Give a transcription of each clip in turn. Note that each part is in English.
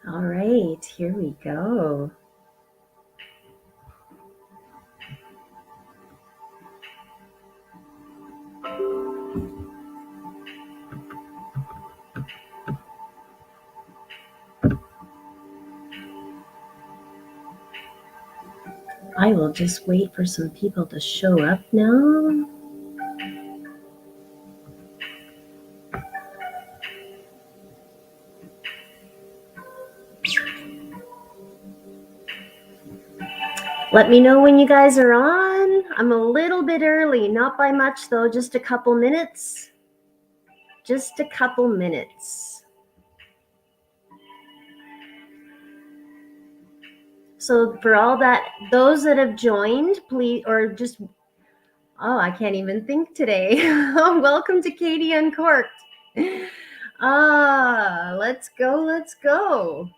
All right, here we go. I will just wait for some people to show up now. Let me know when you guys are on. I'm a little bit early, not by much though, just a couple minutes. Just a couple minutes. So for all that, those that have joined, please, or just, oh, I can't even think today. Welcome to Katie Uncorked. Let's go, let's go.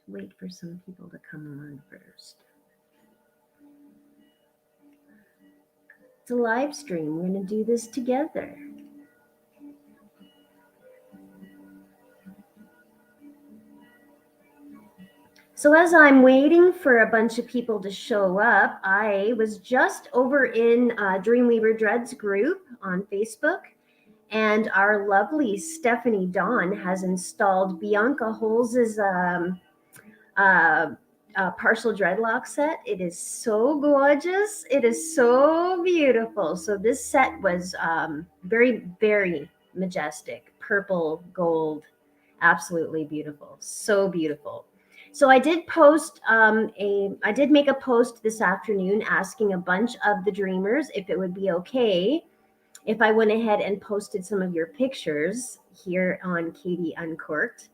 Wait for some people to come on first. It's a live stream. We're going to do this together. So as I'm waiting for a bunch of people to show up, I was just over in Dreamweaver Dreads group on Facebook, and our lovely Stephanie Dawn has installed Bianca Holz's partial dreadlock set. It is so gorgeous. It is so beautiful. So this set was very, very majestic, purple, gold, absolutely beautiful. So beautiful. So I did post I did make a post this afternoon asking a bunch of the dreamers if it would be okay if I went ahead and posted some of your pictures here on Katie Uncorked.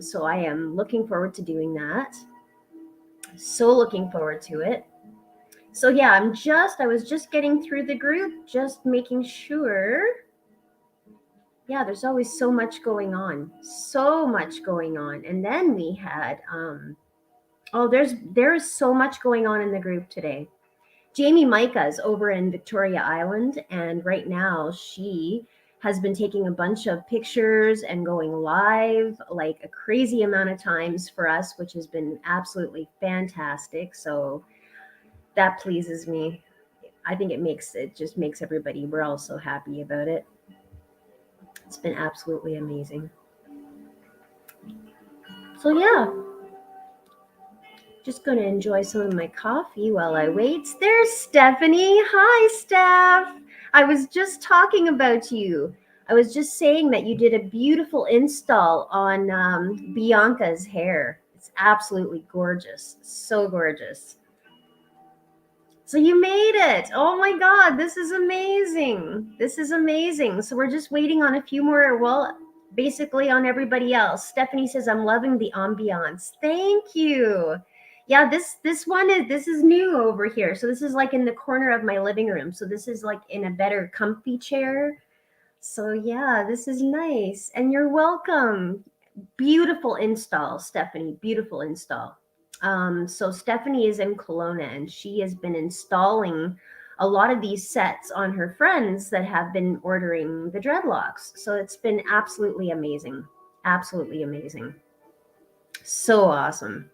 So I am looking forward to doing that. So looking forward to it. So yeah, I was just getting through the group, just making sure. Yeah, there's always so much going on. So much going on. And then we had there is so much going on in the group today. Jamie Micah's over in Victoria Island, and right now she has been taking a bunch of pictures and going live like a crazy amount of times for us, which has been absolutely fantastic. So that pleases me. I think it just makes everybody, we're all so happy about it. It's been absolutely amazing. So yeah, just going to enjoy some of my coffee while I wait. There's Stephanie. Hi, Steph. I was just talking about you. I was just saying that you did a beautiful install on Bianca's hair. It's absolutely gorgeous. So gorgeous. So you made it. Oh my God, this is amazing. This is amazing. So we're just waiting on a few more, well, basically on everybody else. Stephanie says, I'm loving the ambiance. Thank you. Yeah, this is new over here. So this is like in the corner of my living room. So this is like in a better comfy chair. So yeah, this is nice. And you're welcome. Beautiful install, Stephanie. Beautiful install. So Stephanie is in Kelowna, and she has been installing a lot of these sets on her friends that have been ordering the dreadlocks. So it's been absolutely amazing. Absolutely amazing. So awesome.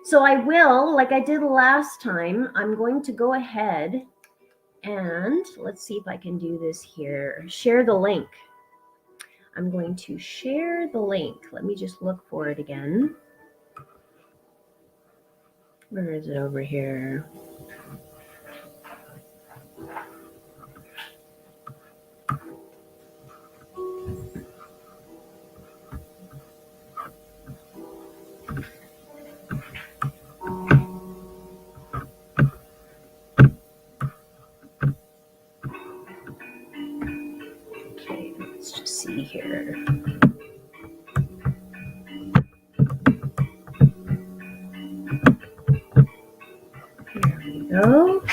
So I will, like I did last time, I'm going to go ahead and let's see if I can do this here. Share the link. I'm going to share the link. Let me just look for it again. Where is it over here? Okay, let's just see here. There we go.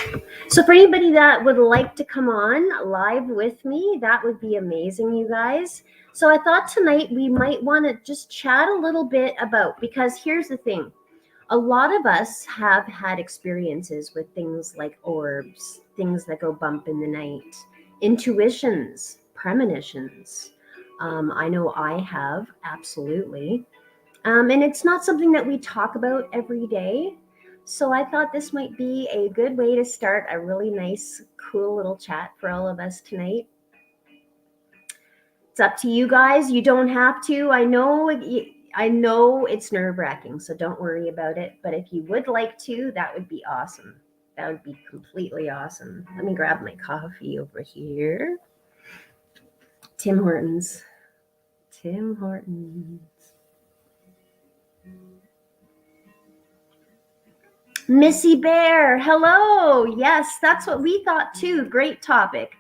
So for anybody that would like to come on live with me, that would be amazing, you guys. So I thought tonight we might want to just chat a little bit about, because here's the thing. A lot of us have had experiences with things like orbs, things that go bump in the night, intuitions, premonitions. I know I have, absolutely. And it's not something that we talk about every day. So I thought this might be a good way to start a really nice, cool little chat for all of us tonight. It's up to you guys. You don't have to. I know it's nerve-wracking, so don't worry about it. But if you would like to, that would be awesome. That would be completely awesome. Let me grab my coffee over here. Tim Hortons. Tim Hortons. Missy Bear, hello. Yes, that's what we thought too. Great topic.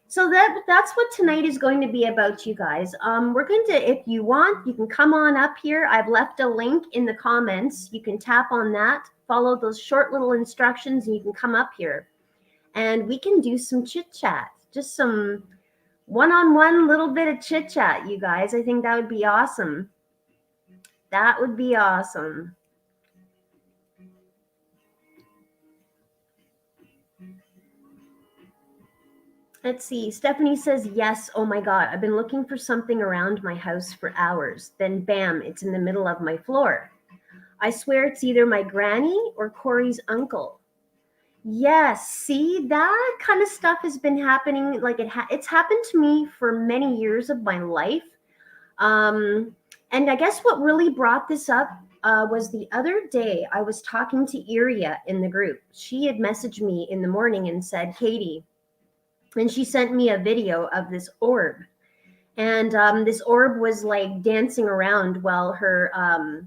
So that's what tonight is going to be about, you guys. We're going to, if you want, you can come on up here. I've left a link in the comments. You can tap on that, follow those short little instructions, and you can come up here. And we can do some chit-chat, just some one-on-one little bit of chit-chat, you guys. I think that would be awesome. That would be awesome. Let's see. Stephanie says, yes. Oh my God. I've been looking for something around my house for hours. Then bam, it's in the middle of my floor. I swear it's either my granny or Corey's uncle. Yes. See, that kind of stuff has been happening. Like it's happened to me for many years of my life. And I guess what really brought this up was the other day I was talking to Iria in the group. She had messaged me in the morning and said, Katie, and she sent me a video of this orb. And this orb was like dancing around while her,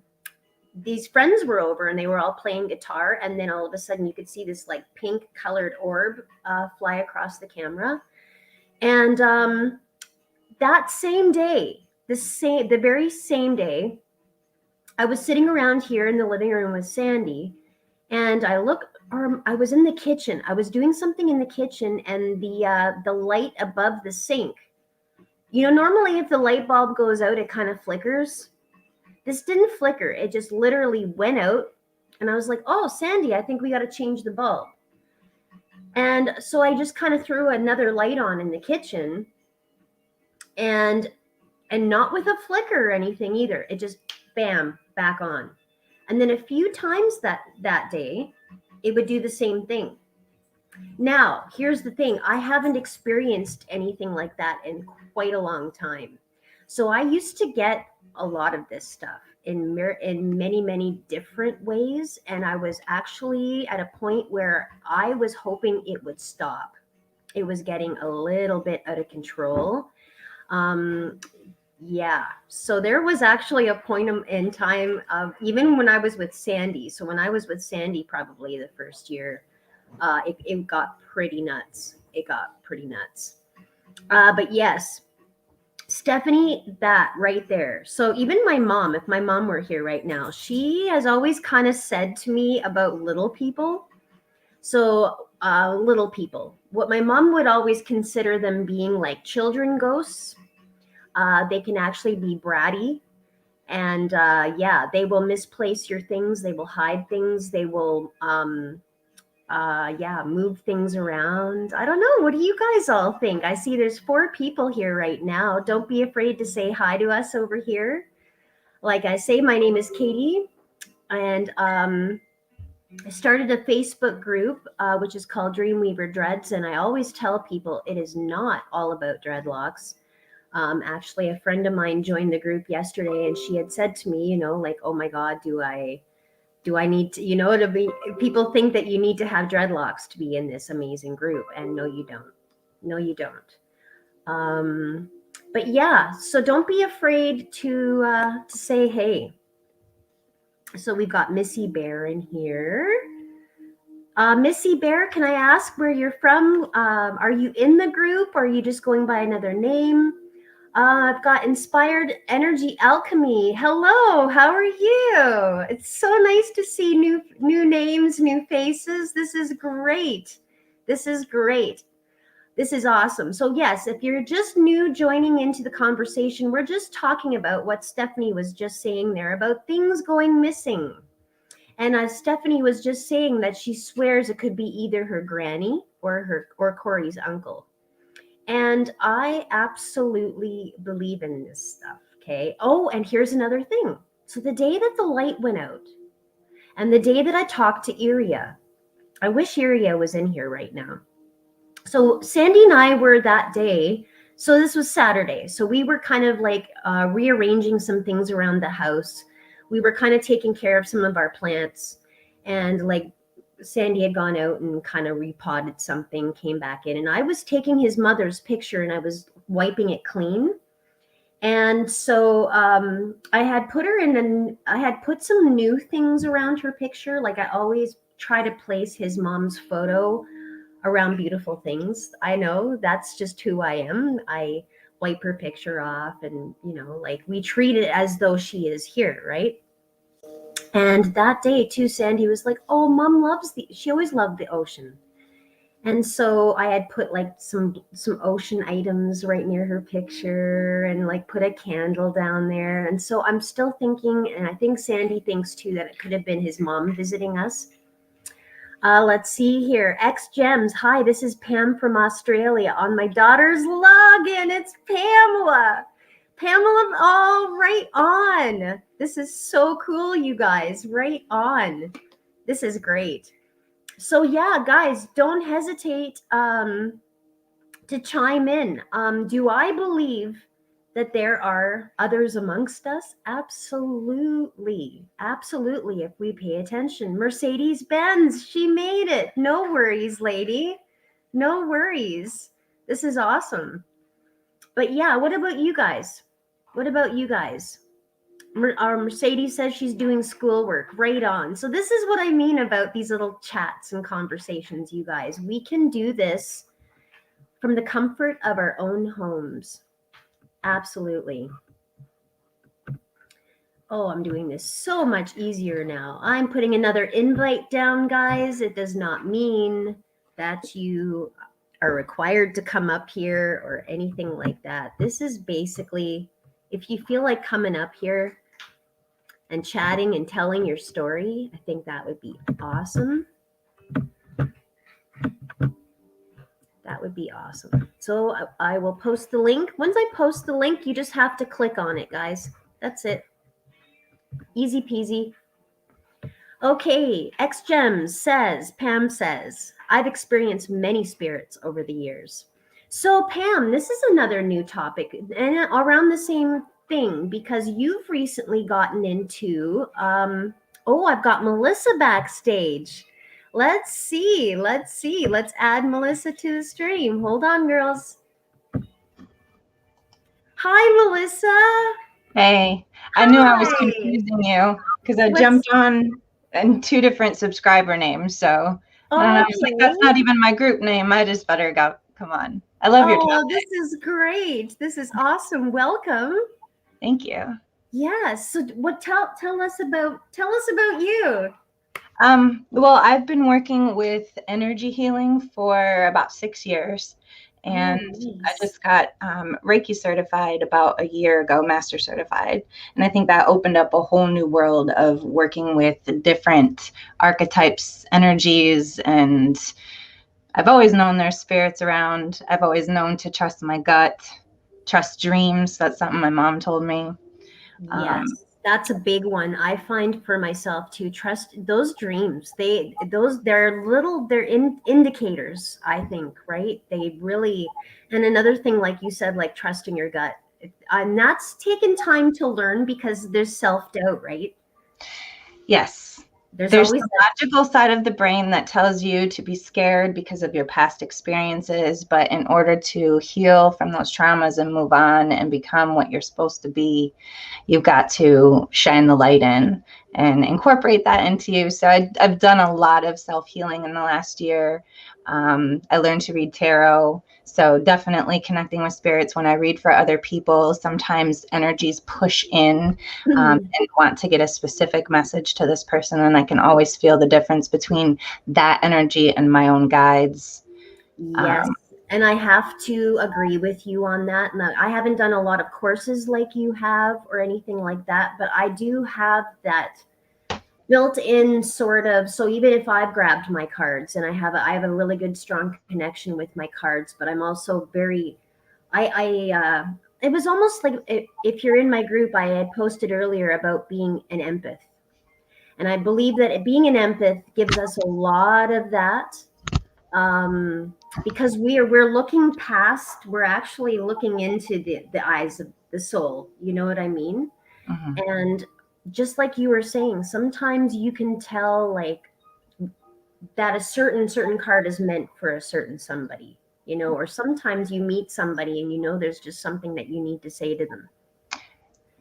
these friends were over and they were all playing guitar. And then all of a sudden you could see this like pink colored orb fly across the camera. And that same day, the very same day, I was sitting around here in the living room with Sandy, and I was in the kitchen. I was doing something in the kitchen, and the light above the sink. You know, normally if the light bulb goes out, it kind of flickers. This didn't flicker. It just literally went out, and I was like, "Oh, Sandy, I think we got to change the bulb." And so I just kind of threw another light on in the kitchen, and not with a flicker or anything either. It just bam, back on. And then a few times that day, it would do the same thing. Now, here's the thing. I haven't experienced anything like that in quite a long time. So I used to get a lot of this stuff in many, many different ways. And I was actually at a point where I was hoping it would stop. It was getting a little bit out of control. Yeah. So there was actually a point in time of even when I was with Sandy. So when I was with Sandy, probably the first year, it got pretty nuts. It got pretty nuts. But yes, Stephanie, that right there. So even my mom, if my mom were here right now, she has always kind of said to me about little people. So little people, what my mom would always consider them being like children ghosts. They can actually be bratty. And yeah, they will misplace your things. They will hide things. They will, move things around. I don't know. What do you guys all think? I see there's 4 people here right now. Don't be afraid to say hi to us over here. Like I say, my name is Katie. And I started a Facebook group, which is called Dreamweaver Dreads. And I always tell people it is not all about dreadlocks. Actually, a friend of mine joined the group yesterday, and she had said to me, you know, like, oh my God, do I need to, you know, to be, people think that you need to have dreadlocks to be in this amazing group. And no, you don't. No, you don't. But yeah, so don't be afraid to say, hey. So we've got Missy Bear in here. Missy Bear, can I ask where you're from? Are you in the group, or are you just going by another name? I've got Inspired Energy Alchemy. Hello, how are you? It's so nice to see new names, new faces. This is great. This is great. This is awesome. So yes, if you're just new joining into the conversation, we're just talking about what Stephanie was just saying there about things going missing. And as Stephanie was just saying that she swears it could be either her granny or Corey's uncle. And I absolutely believe in this stuff. Okay. Oh, and here's another thing. So the day that the light went out and the day that I talked to Iria, I wish Iria was in here right now. So Sandy and I were that day. So this was Saturday. So we were kind of like rearranging some things around the house. We were kind of taking care of some of our plants, and like Sandy had gone out and kind of repotted something, came back in, and I was taking his mother's picture and I was wiping it clean. And so I had put her in, and I had put some new things around her picture. Like I always try to place his mom's photo around beautiful things. I know that's just who I am. I wipe her picture off, and like we treat it as though she is here, right? And that day too, Sandy was like, "Oh, Mom loves she always loved the ocean." And so I had put like some ocean items right near her picture, and like put a candle down there. And so I'm still thinking, and I think Sandy thinks too, that it could have been his mom visiting us. Let's see here. X Gems. Hi, this is Pam from Australia. On my daughter's login, it's Pamela. Pamela, oh, right on. This is so cool, you guys. Right on. This is great. So yeah, guys, don't hesitate to chime in. Do I believe that there are others amongst us? Absolutely. Absolutely, if we pay attention. Mercedes Benz, she made it. No worries, lady. No worries. This is awesome. But yeah, what about you guys? What about you guys? Our Mercedes says she's doing schoolwork. Right on. So this is what I mean about these little chats and conversations, you guys. We can do this from the comfort of our own homes. Absolutely. Oh, I'm doing this so much easier now. I'm putting another invite down, guys. It does not mean that you are required to come up here or anything like that. This is basically, if you feel like coming up here and chatting and telling your story, I think that would be awesome. That would be awesome. So I will post the link. Once I post the link, you just have to click on it, guys. That's it. Easy peasy. Okay, X Gems says, Pam says, I've experienced many spirits over the years. So Pam, this is another new topic and around the same thing, because you've recently gotten into, I've got Melissa backstage. Let's see. Let's add Melissa to the stream. Hold on, girls. Hi, Melissa. Hey, I knew I was confusing you because I jumped on in two different subscriber names. So I don't know. I was like, that's not even my group name. I just better go. Come on. I love your topic. This is great. This is awesome. Welcome. Thank you. Yes. So what tell us about you. Well, I've been working with energy healing for about 6 years. And I just got Reiki certified about a year ago, master certified. And I think that opened up a whole new world of working with different archetypes, energies. And I've always known there's spirits around. I've always known to trust my gut, trust dreams. That's something my mom told me. Yes. That's a big one. I find for myself to trust those dreams. They're indicators, I think, right? They really, and another thing, like you said, like trusting your gut. And that's taken time to learn because there's self-doubt, right? Yes. There's the logical side of the brain that tells you to be scared because of your past experiences. But in order to heal from those traumas and move on and become what you're supposed to be, you've got to shine the light in and incorporate that into you. So I've done a lot of self-healing in the last year. I learned to read tarot. So definitely connecting with spirits when I read for other people. Sometimes energies push in and want to get a specific message to this person. And I can always feel the difference between that energy and my own guides. Yes. And I have to agree with you on that. Now, I haven't done a lot of courses like you have or anything like that, but I do have that built in sort of. So even if I've grabbed my cards and I have a really good strong connection with my cards, but I'm also very I it was almost like if you're in my group, I had posted earlier about being an empath. And I believe that being an empath gives us a lot of that, because we're looking past, we're actually looking into the eyes of the soul. You know what I mean? Mm-hmm. And just like you were saying, sometimes you can tell like that a certain card is meant for a certain somebody, you know, or sometimes you meet somebody and you know there's just something that you need to say to them.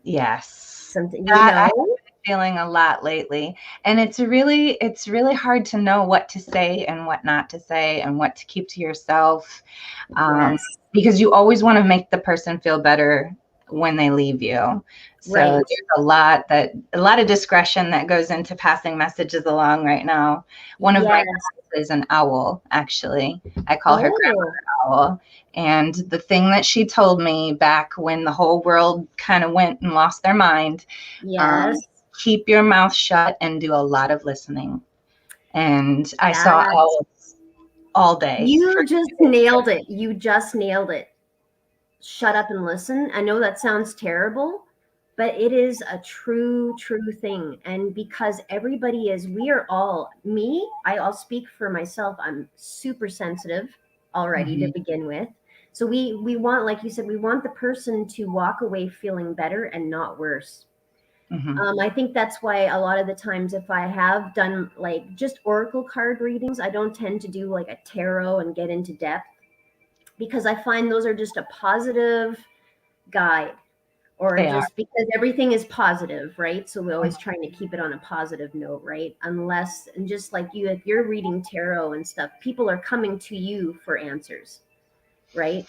Yes. Something, you That I have know? been feeling a lot lately. And it's really hard to know what to say and what not to say and what to keep to yourself. Yes. Because you always want to make the person feel better when they leave you. So Right. there's a lot of discretion that goes into passing messages along right now. One of my Yes. girls is an owl, actually. I call her Oh, Grandmother Owl. And the thing that she told me back when the whole world kind of went and lost their mind, yes. keep your mouth shut and do a lot of listening. And I saw That's, owls all day. you just nailed it. You just nailed it. Shut up and listen. I know that sounds terrible, but it is a true thing. And because everybody is, we are all, I'll speak for myself. I'm super sensitive already to Mhm. begin with. So we want, like you said, we want the person to walk away feeling better and not worse. Mhm. I think that's why a lot of the times, if I have done like just oracle card readings, I don't tend to do like a tarot and get into depth, because I find those are just a positive guide, or They are. just because everything is positive, right? So we're always trying to keep it on a positive note, right? Unless, and just like you, if you're reading tarot and stuff, people are coming to you for answers, right?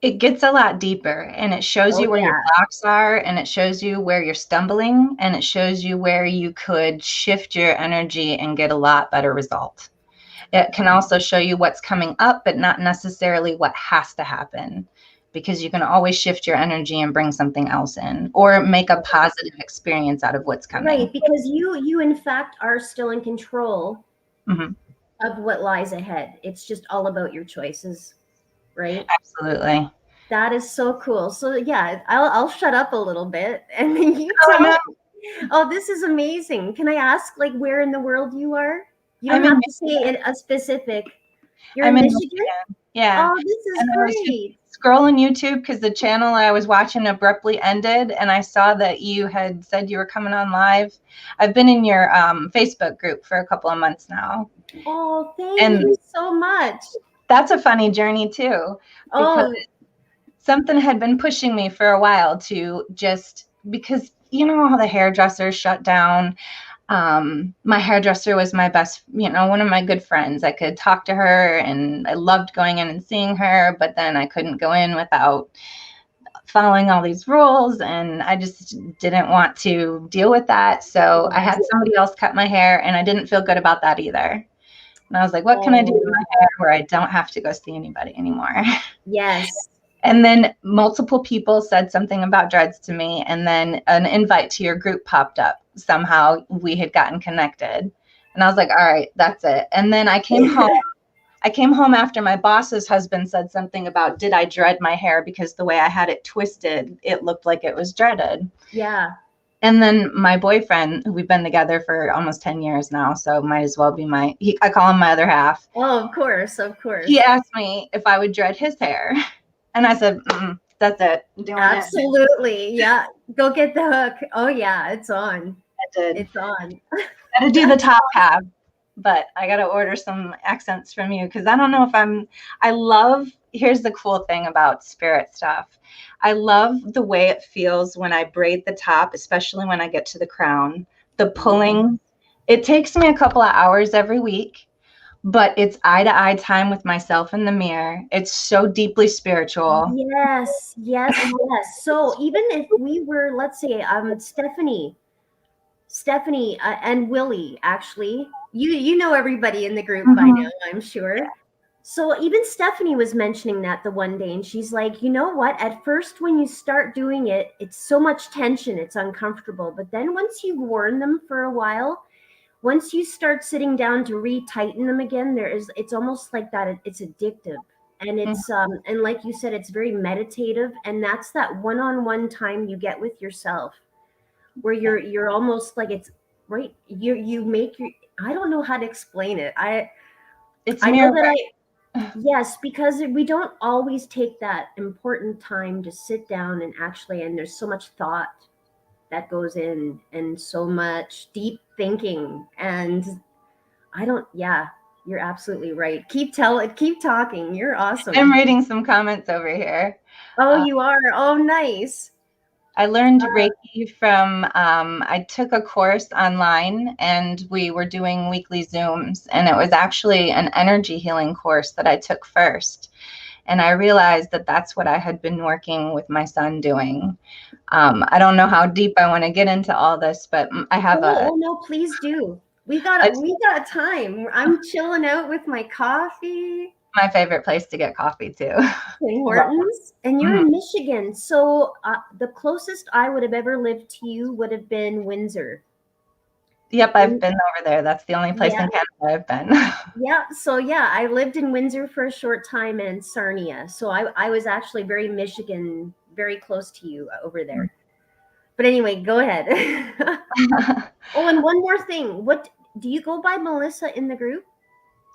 It gets a lot deeper, and it shows Oh, you where your yeah. blocks are, and it shows you where you're stumbling, and it shows you where you could shift your energy and get a lot better result. It can also show you what's coming up, but not necessarily what has to happen, because you can always shift your energy and bring something else in or make a positive experience out of what's coming. Right, because you in fact are still in control Mhm. of what lies ahead. It's just all about your choices, right? Absolutely. That is so cool. So yeah, I'll shut up a little bit and then you Oh, tell no, me. Oh, this is amazing. Can I ask like where in the world you are? You don't I'm in have to say in a specific. You're I'm in in Michigan? Michigan. Yeah. Oh, this is And I was just great. scrolling YouTube because the channel I was watching abruptly ended, and I saw that you had said you were coming on live. I've been in your Facebook group for a couple of months now. Oh, thank And you so much. that's a funny journey too, because Oh, something had been pushing me for a while to just because you know how the hairdressers shut down. My hairdresser was my best, one of my good friends. I could talk to her and I loved going in and seeing her, but then I couldn't go in without following all these rules, and I just didn't want to deal with that. So I yes. had somebody else cut my hair, and I didn't feel good about that either. And I was like, what can I do to Oh, my hair where I don't have to go see anybody anymore? yes. And then multiple people said something about dreads to me, and then an invite to your group popped up. Somehow we had gotten connected. And I was like, all right, that's it. And then I came home. I came home after my boss's husband said something about, did I dread my hair? Because the way I had it twisted, it looked like it was dreaded. Yeah. And then my boyfriend, we've been together for almost 10 years now, so might as well be I call him my other half. Oh, of course, of He course. asked me if I would dread his hair. And I said, that's it. I'm doing it. Absolutely. Yeah. Go get the hook. Oh yeah, it's on. I did. It's on. Got to do the That's top half, but I got to order some accents from you because I don't know if I love, here's the cool thing about spirit stuff. I love the way it feels when I braid the top, especially when I get to the crown. The pulling, it takes me a couple of hours every week, but it's eye to eye time with myself in the mirror. It's so deeply spiritual. yes, yes, yes. So even if we were, let's say, Stephanie, and Willie, actually, you know everybody in the group by Mhm. now, I'm sure. So even Stephanie was mentioning that the one day, and she's like, you know what? At first, when you start doing it, it's so much tension, it's uncomfortable. But then once you've worn them for a while, once you start sitting down to retighten them again, it's almost like that. It's addictive. And it's and like you said, it's very meditative, and that's that one-on-one time you get with yourself where you're almost like it's right. You make your, I don't know how to explain it. It's I know that mirror. yes, because we don't always take that important time to sit down and actually, and there's so much thought that goes in and so much deep thinking. And I don't, yeah, you're absolutely right. Keep talking. You're awesome. I'm reading some comments over here. Oh, you are. Oh, nice. I learned Reiki from, I took a course online and we were doing weekly Zooms, and it was actually an energy healing course that I took first. And I realized that that's what I had been working with my son doing. I don't know how deep I want to get into all this, but I have Oh, no, please do. We got time. I'm chilling out with my coffee. My favorite place to get coffee too. Tim Hortons, and you're in Michigan. So the closest I would have ever lived to you would have been Windsor. Yep, I've been over there. That's the only place in Canada I've been. Yeah, so yeah, I lived in Windsor for a short time and Sarnia. So I was actually very Michigan, very close to you over there. But anyway, go ahead. Oh, and one more thing. What do you go by, Melissa, in the group?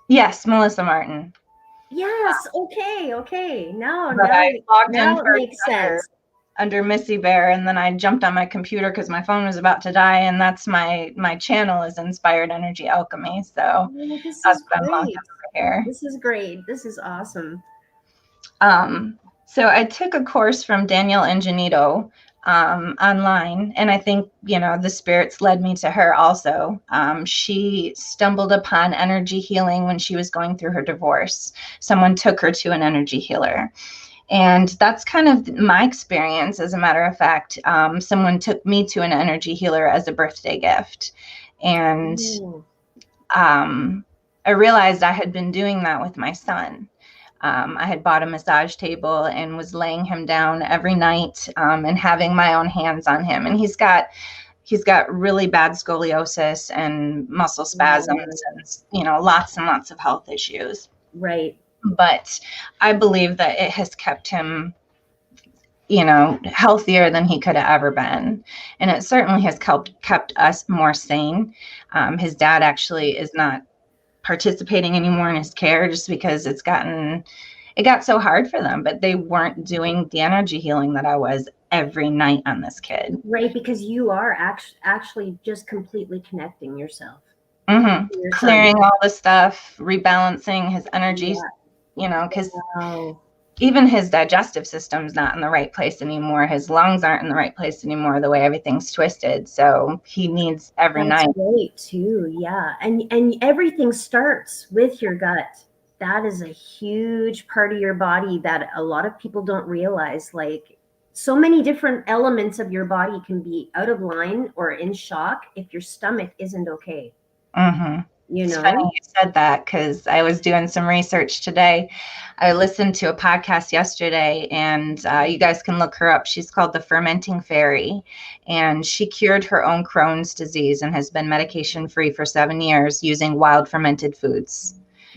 Yes, Melissa Martin. Yes. Okay. Now I logged in it makes sense. Under Missy Bear, and then I jumped on my computer because my phone was about to die, and that's my channel is Inspired Energy Alchemy. So This that's is what I'm great. logged over here. This is great. This is awesome. So I took a course from Danielle Ingenito online, and I think, the spirits led me to her also. She stumbled upon energy healing when she was going through her divorce. Someone took her to an energy healer. And that's kind of my experience. As a matter of fact, someone took me to an energy healer as a birthday gift. And I realized I had been doing that with my son. I had bought a massage table and was laying him down every night and having my own hands on him. And he's got really bad scoliosis and muscle spasms and, lots and lots of health issues. Right. But I believe that it has kept him, healthier than he could have ever been. And it certainly has kept us more sane. His dad actually is not participating anymore in his care just because it got so hard for them, but they weren't doing the energy healing that I was every night on this kid. Right, because you are actually just completely connecting yourself. Clearing all the stuff, rebalancing his energies, because even his digestive system's not in the right place anymore. His lungs aren't in the right place anymore, the way everything's twisted. So he needs every night. That's great too, yeah. And everything starts with your gut. That is a huge part of your body that a lot of people don't realize. Like, so many different elements of your body can be out of line or in shock if your stomach isn't okay. It's funny you said that, because I was doing some research today. I listened to a podcast yesterday, and you guys can look her up. She's called The Fermenting Fairy, and she cured her own Crohn's disease and has been medication-free for 7 years using wild fermented foods.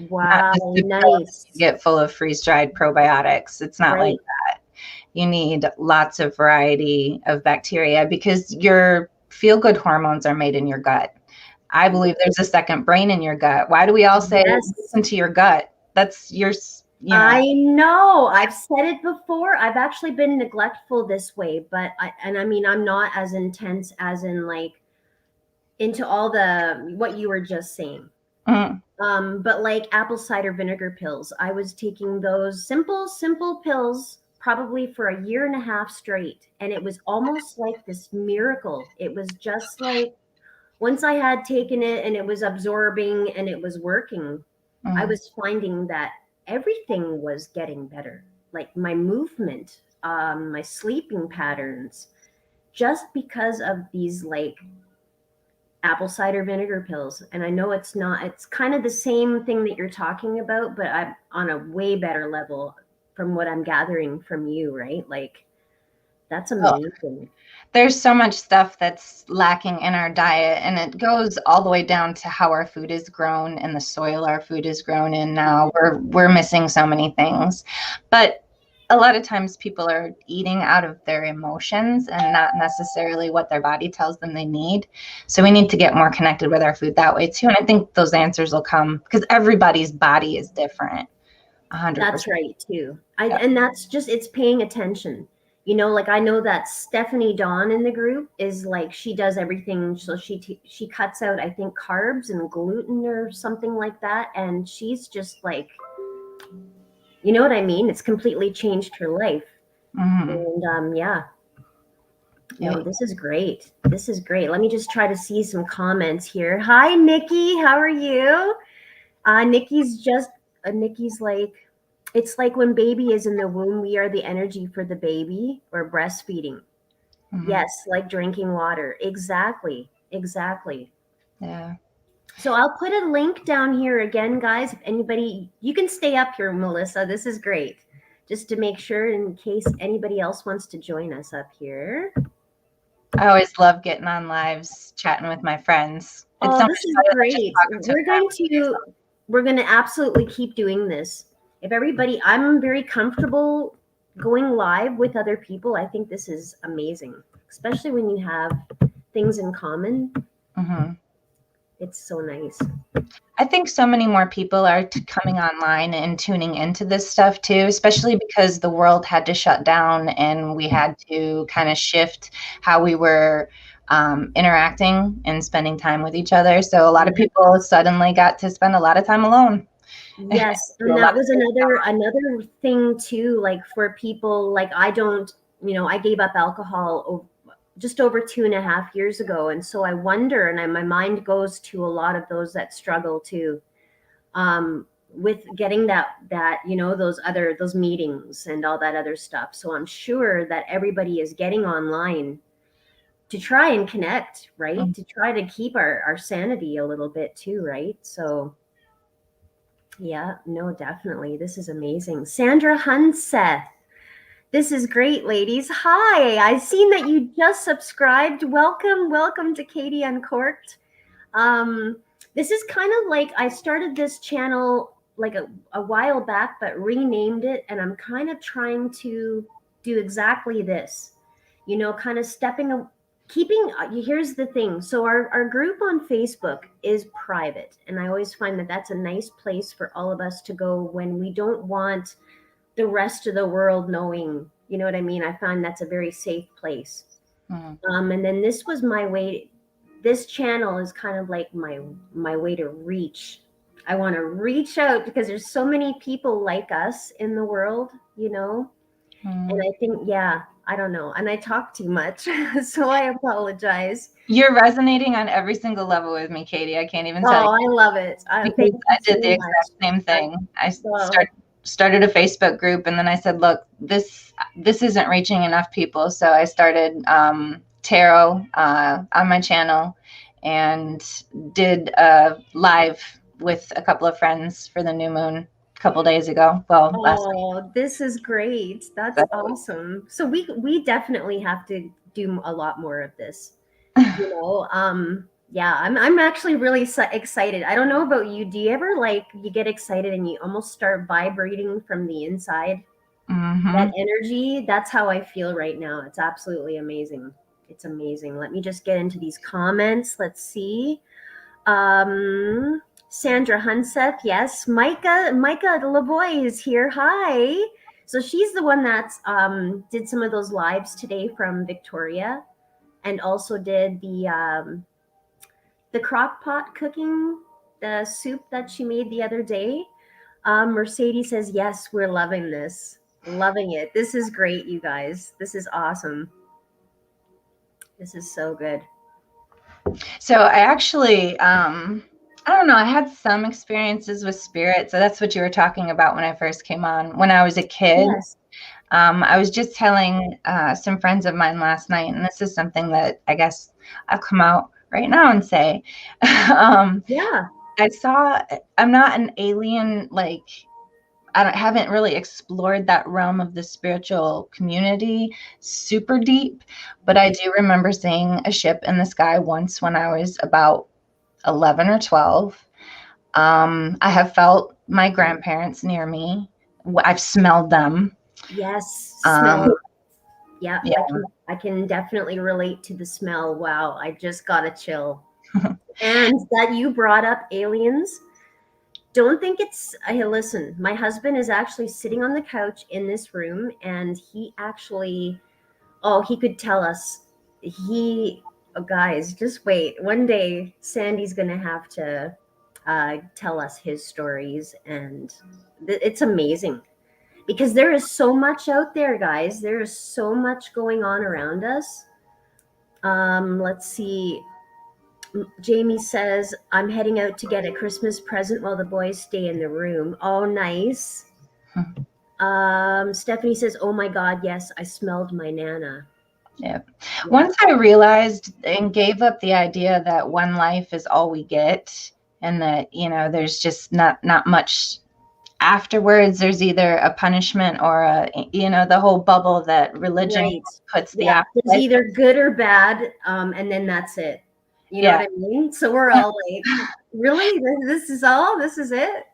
Wow, nice. You get full of freeze-dried probiotics. It's not like that. You need lots of variety of bacteria because your feel-good hormones are made in your gut. I believe there's a second brain in your gut. Why do we all say, listen to your gut? That's your, I know. I've said it before. I've actually been neglectful this way, but I'm not as intense as in like into all the, what you were just saying. But like apple cider vinegar pills, I was taking those simple pills probably for a year and a half straight. And it was almost like this miracle. It was just like, once I had taken it and it was absorbing and it was working, I was finding that everything was getting better. Like my movement, my sleeping patterns, just because of these like apple cider vinegar pills. And I know it's kind of the same thing that you're talking about, but I'm on a way better level from what I'm gathering from you, right? Like That's amazing. There's so much stuff that's lacking in our diet, and it goes all the way down to how our food is grown and the soil our food is grown in now. We're missing so many things. But a lot of times people are eating out of their emotions and not necessarily what their body tells them they need. So we need to get more connected with our food that way too. And I think those answers will come because everybody's body is different. 100%. That's right too. And that's just, it's paying attention. You know, like I know that Stephanie Dawn in the group is like, she does everything. So she cuts out, I think, carbs and gluten or something like that. And she's just like, you know what I mean? It's completely changed her life. And yeah. No, this is great. This is great. Let me just try to see some comments here. Hi, Nikki. How are you? Nikki's like, it's like when baby is in the womb, we are the energy for the baby, or breastfeeding. Yes, like drinking water. Exactly. Yeah. So I'll put a link down here again, guys. If anybody, you can stay up here, Melissa. This is great. Just to make sure in case anybody else wants to join us up here. I always love getting on lives, chatting with my friends. It's so this is great. We're going to absolutely keep doing this. If everybody, I'm very comfortable going live with other people. I think this is amazing, especially when you have things in common. It's so nice. I think so many more people are coming online and tuning into this stuff too, especially because the world had to shut down and we had to kind of shift how we were interacting and spending time with each other. So a lot of people suddenly got to spend a lot of time alone. Yes, and that was another thing too, like for people, like I gave up alcohol just over 2.5 years ago. And so I wonder, and my mind goes to a lot of those that struggle too, with getting that, those meetings and all that other stuff. So I'm sure that everybody is getting online to try and connect, right? To try to keep our sanity a little bit too, right? So yeah, no, definitely. This is amazing. Sandra Hunseth. This is great, ladies. Hi, I've seen that you just subscribed. Welcome to Katie Uncorked. This is kind of like, I started this channel like a while back, but renamed it. And I'm kind of trying to do exactly this, kind of here's the thing. So our group on Facebook is private. And I always find that that's a nice place for all of us to go when we don't want the rest of the world knowing, you know what I mean? I find that's a very safe place. And then this was my way. This channel is kind of like my way to reach. I want to reach out because there's so many people like us in the world, And I think, I don't know. And I talk too much, so I apologize. You're resonating on every single level with me, Katie. I can't even tell you. I love it. I did the exact same thing. I started a Facebook group, and then I said, look, this isn't reaching enough people. So I started tarot on my channel and did a live with a couple of friends for the new moon a couple days ago. Last week. This is great. That's awesome. So we definitely have to do a lot more of this. Yeah, I'm actually really excited. I don't know about you. Do you ever you get excited and you almost start vibrating from the inside? That energy, that's how I feel right now. It's absolutely amazing. It's amazing. Let me just get into these comments. Let's see. Sandra Hunseth, yes. Micah Lavoie is here. Hi. So she's the one that's did some of those lives today from Victoria, and also did the crock pot cooking, the soup that she made the other day. Mercedes says, yes, we're loving this. Loving it. This is great, you guys. This is awesome. This is so good. So I actually, I don't know, I had some experiences with spirit. So that's what you were talking about when I first came on. When I was a kid, yes. I was just telling some friends of mine last night, and this is something that I guess I'll come out right now and say. Yeah. I'm not an alien, haven't really explored that realm of the spiritual community super deep, but I do remember seeing a ship in the sky once when I was about 11 or 12. I have felt my grandparents near me. I've smelled them. Yes, Um, smell. Yeah, yeah. I can definitely relate to the smell. Wow, I just got a chill. And that you brought up aliens. Don't think it's hey, listen, my husband is actually sitting on the couch in this room, and he actually, oh, he could tell us. He oh, guys, just wait. One day Sandy's gonna have to tell us his stories, and it's amazing because there is so much out there, guys. There is so much going on around us. Let's see. Jamie says, I'm heading out to get a Christmas present while the boys stay in the room. Oh, nice. Stephanie says, oh my God, yes, I smelled my Nana. Yeah. Once I realized and gave up the idea that one life is all we get, and that, you know, there's just not much afterwards. There's either a punishment or a, you know, the whole bubble that religion puts the afterlife. There's either good or bad, and then that's it. You know what I mean? So we're all like, really? This is all? This is it?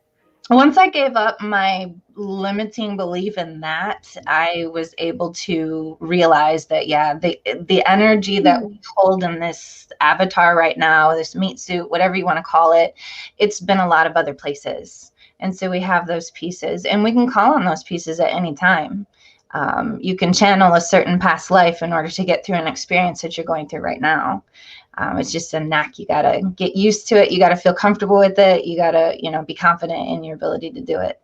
Once I gave up my limiting belief in that, I was able to realize that, yeah, the energy that we hold in this avatar right now, this meat suit, whatever you want to call it, it's been a lot of other places. And so we have those pieces, and we can call on those pieces at any time. You can channel a certain past life in order to get through an experience that you're going through right now. It's just a knack. You got to get used to it. You got to feel comfortable with it. You got to, you know, be confident in your ability to do it.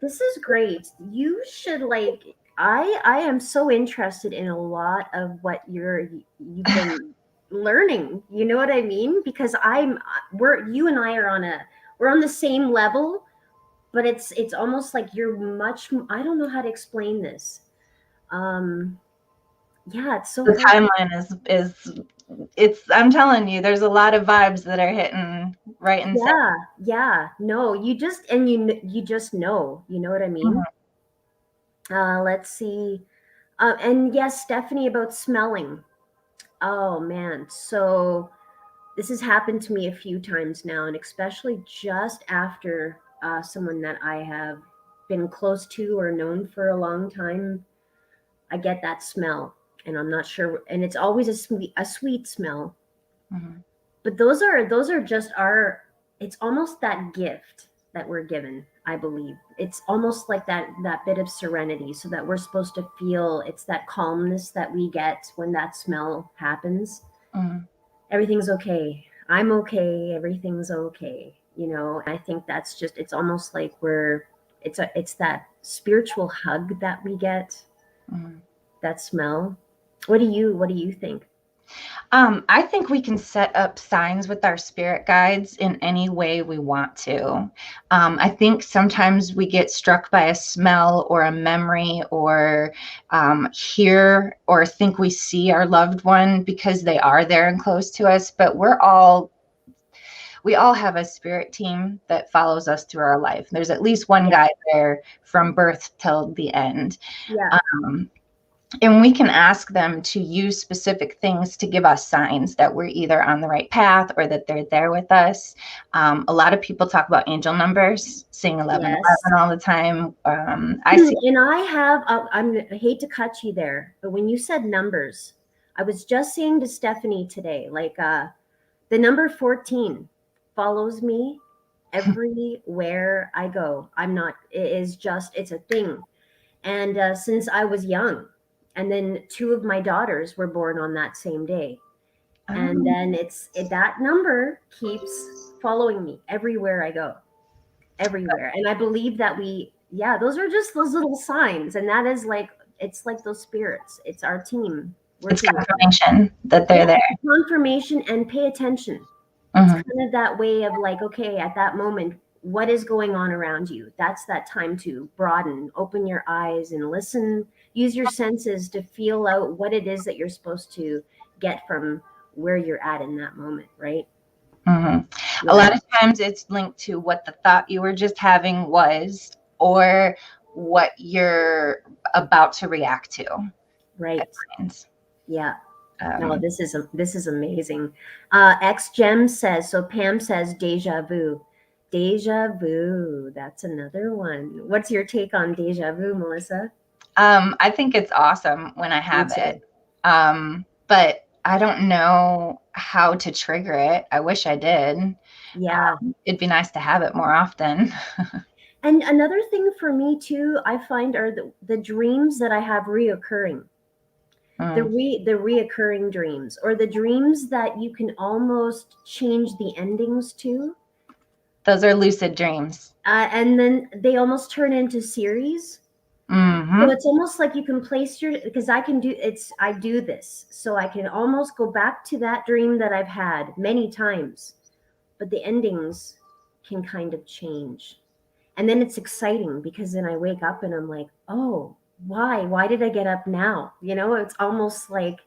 This is great. You should I am so interested in a lot of what you've been learning. You know what I mean? Because you and I are we're on the same level, but it's almost like you're much, I don't know how to explain this. Yeah, it's so the hard. timeline is I'm telling you, there's a lot of vibes that are hitting right in center. Yeah. No, you just know, you know what I mean? Let's see. And yes, Stephanie, about smelling. Oh man. So this has happened to me a few times now, and especially just after someone that I have been close to or known for a long time, I get that smell, and I'm not sure, and it's always a sweet smell. But those are just it's almost that gift that we're given, I believe. It's almost like that bit of serenity, so that we're supposed to feel, it's that calmness that we get when that smell happens. Everything's okay. I'm okay. Everything's okay. You know, I think that's just, it's almost like it's that spiritual hug that we get. That smell. What do you think? I think we can set up signs with our spirit guides in any way we want to. I think sometimes we get struck by a smell or a memory, or hear or think we see our loved one because they are there and close to us, but we all have a spirit team that follows us through our life. There's at least one guide there from birth till the end. And we can ask them to use specific things to give us signs that we're either on the right path or that they're there with us. A lot of people talk about angel numbers, saying 1111 all the time. I see. And I hate to cut you there, but when you said numbers, I was just saying to Stephanie today, like the number 14 follows me everywhere I go. It's a thing. And since I was young, and then two of my daughters were born on that same day. And then that number keeps following me everywhere I go, everywhere. And I believe that those are just those little signs. And that is it's like those spirits. It's our team. It's confirmation that they're there. Confirmation, and pay attention. It's kind of that way of like, okay, at that moment, what is going on around you? That's that time to broaden, open your eyes and listen, use your senses to feel out what it is that you're supposed to get from where you're at in that moment, right? A lot of times it's linked to what the thought you were just having was, or what you're about to react to. Right. Yeah. No, Um, this is amazing. X Gem says, so Pam says deja vu. Deja vu. That's another one. What's your take on deja vu, Melissa? I think it's awesome when I Me have too. it. But I don't know how to trigger it. I wish I did. Yeah. It'd be nice to have it more often. And another thing for me too, I find are the dreams that I have reoccurring. The reoccurring dreams, or the dreams that you can almost change the endings to. Those are lucid dreams. And then they almost turn into series. Mm-hmm. So it's almost like you can place your, because I do this. So I can almost go back to that dream that I've had many times, but the endings can kind of change. And then it's exciting because then I wake up and I'm like, oh, why? Why did I get up now? You know, it's almost like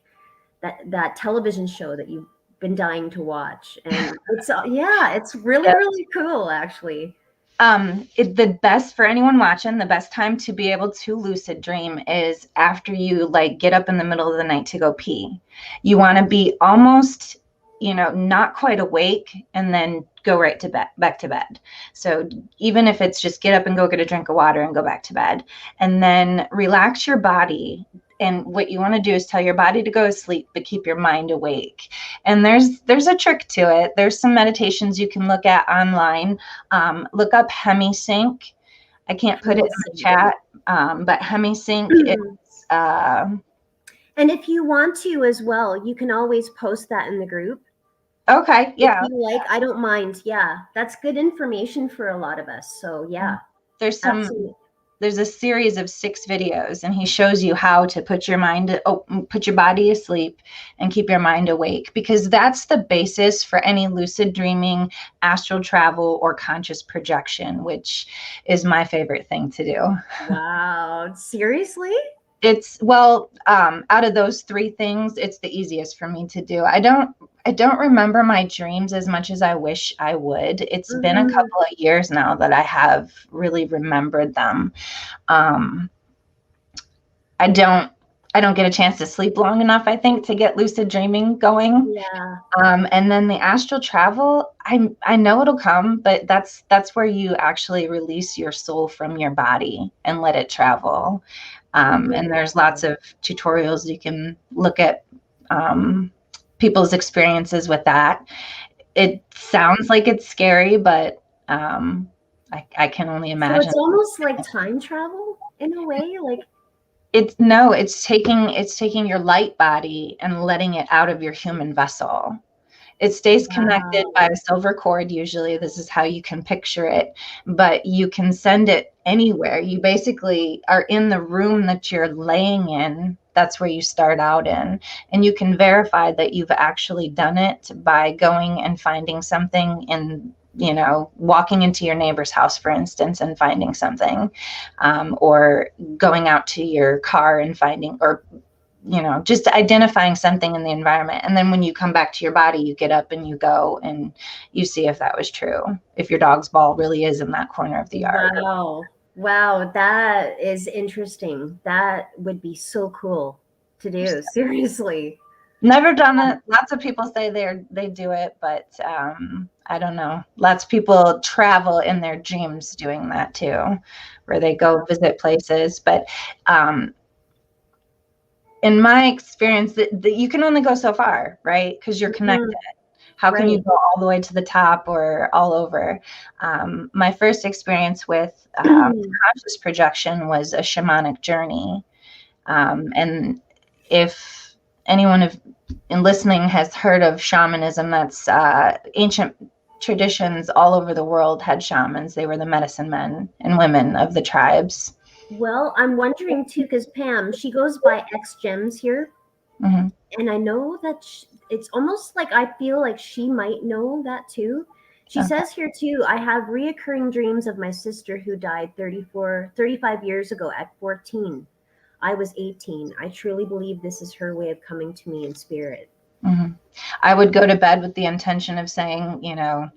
that television show that you've been dying to watch. And it's yeah, it's really, Yeah. really cool actually. The best for anyone watching, the best time to be able to lucid dream is after you like get up in the middle of the night to go pee. You want to be almost, not quite awake and then go right to bed, back to bed. So even if it's just get up and go get a drink of water and go back to bed, and then relax your body. And what you want to do is tell your body to go to sleep, but keep your mind awake. And there's a trick to it. There's some meditations you can look at online. Look up HemiSync. I can't put it in the chat, but HemiSync is. And if you want to as well, you can always post that in the group. Okay, yeah. If you like, I don't mind. Yeah, that's good information for a lot of us. So yeah, absolutely. There's a series of 6 videos, and he shows you how to put your body asleep and keep your mind awake, because that's the basis for any lucid dreaming, astral travel, or conscious projection, which is my favorite thing to do. Wow, seriously? It's out of those 3 things, it's the easiest for me to do. I don't remember my dreams as much as I wish I would. It's been a couple of years now that I have really remembered them. I don't get a chance to sleep long enough, I think, to get lucid dreaming going. Yeah. And then the astral travel, I know it'll come, but that's where you actually release your soul from your body and let it travel. And there's lots of tutorials you can look at, people's experiences with that. It sounds like it's scary, but I can only imagine. So it's almost like time travel in a way, like. It's taking your light body and letting it out of your human vessel. It stays connected by a silver cord. Usually this is how you can picture it, but you can send it anywhere. You basically are in the room that you're laying in. That's where you start out in, and you can verify that you've actually done it by going and finding something in, walking into your neighbor's house, for instance, and finding something, or going out to your car and finding, or just identifying something in the environment. And then when you come back to your body, you get up and you go and you see if that was true, if your dog's ball really is in that corner of the yard. Wow, that is interesting. That would be so cool to do. Seriously. Never done it. Lots of people say they do it, but I don't know. Lots of people travel in their dreams doing that too, where they go visit places. But in my experience, that you can only go so far, right? Because you're connected. How can you go all the way to the top or all over? My first experience with conscious projection was a shamanic journey. And if anyone in listening has heard of shamanism, that's ancient traditions all over the world had shamans. They were the medicine men and women of the tribes. Well, I'm wondering too, because Pam, she goes by X Gems here. Mm-hmm. And I know that it's almost like I feel like she might know that too. She says here too, I have reoccurring dreams of my sister who died 35 years ago at 14. I was 18. I truly believe this is her way of coming to me in spirit. Mm-hmm. I would go to bed with the intention of saying,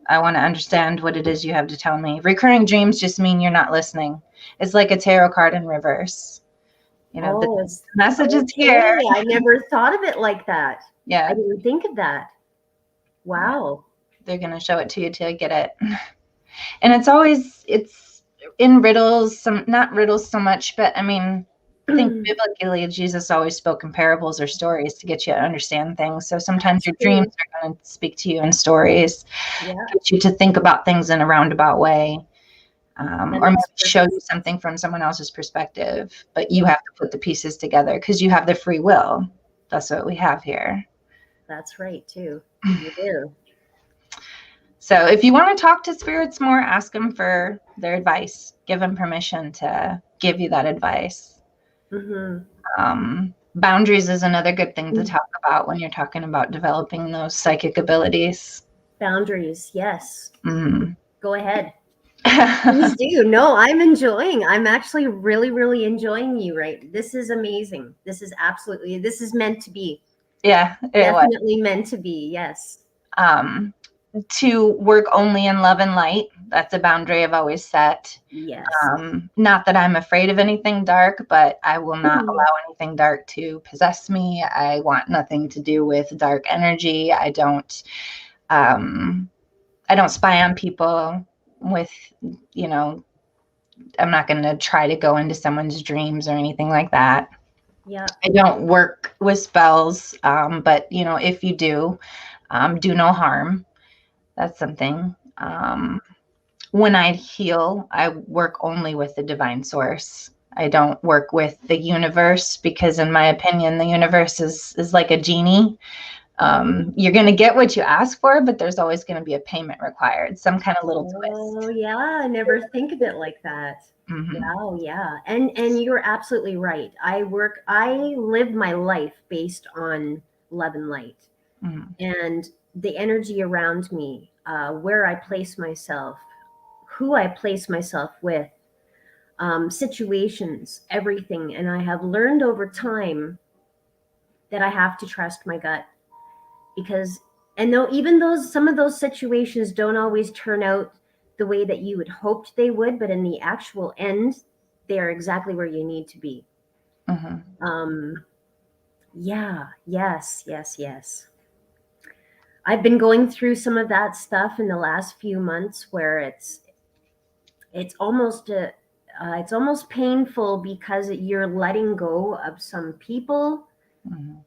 I want to understand what it is you have to tell me. Recurring dreams just mean you're not listening. It's like a tarot card in reverse. The message is here. I never thought of it like that. Yeah. I didn't think of that. Wow. They're going to show it to you till you get it. And it's in riddles, not riddles so much, but I mean, I think biblically, Jesus always spoke in parables or stories to get you to understand things. So sometimes your dreams are going to speak to you in stories, get you to think about things in a roundabout way, or maybe show you something from someone else's perspective. But you have to put the pieces together because you have the free will. That's what we have here. That's right, too. You do. So if you want to talk to spirits more, ask them for their advice. Give them permission to give you that advice. Boundaries is another good thing to talk about when you're talking about developing those psychic abilities. Boundaries, yes. Go ahead. Please do. No, I'm actually really, really enjoying you, right? This is amazing. This is meant to be. Yeah. Definitely meant to be, yes. To work only in love and light. That's a boundary I've always set. Yes. Not that I'm afraid of anything dark, but I will not allow anything dark to possess me. I want nothing to do with dark energy. I don't spy on people with, I'm not going to try to go into someone's dreams or anything like that. Yeah. I don't work with spells, but if you do no harm. That's something. When I heal, I work only with the divine source. I don't work with the universe because, in my opinion, the universe is like a genie. You're going to get what you ask for, but there's always going to be a payment required, some kind of little twist. Oh, yeah. I never think of it like that. Wow, yeah. And you're absolutely right. I live my life based on love and light. And the energy around me, where I place myself, who I place myself with, situations, everything. And I have learned over time that I have to trust my gut because, and though even some of those situations don't always turn out the way that you had hoped they would, but in the actual end, they are exactly where you need to be. Yeah, yes. I've been going through some of that stuff in the last few months where it's almost painful because you're letting go of some people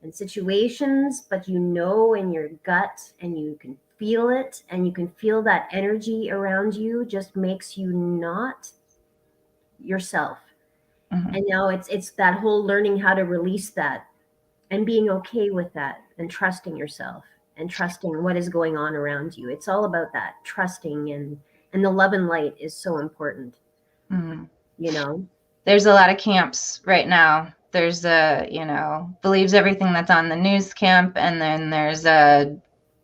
and situations, but in your gut and you can feel it and you can feel that energy around you just makes you not yourself. And now it's that whole learning how to release that and being okay with that and trusting yourself and trusting what is going on around you. It's all about that trusting, and the love and light is so important. There's a lot of camps right now. There's believes everything that's on the news camp, and then there's I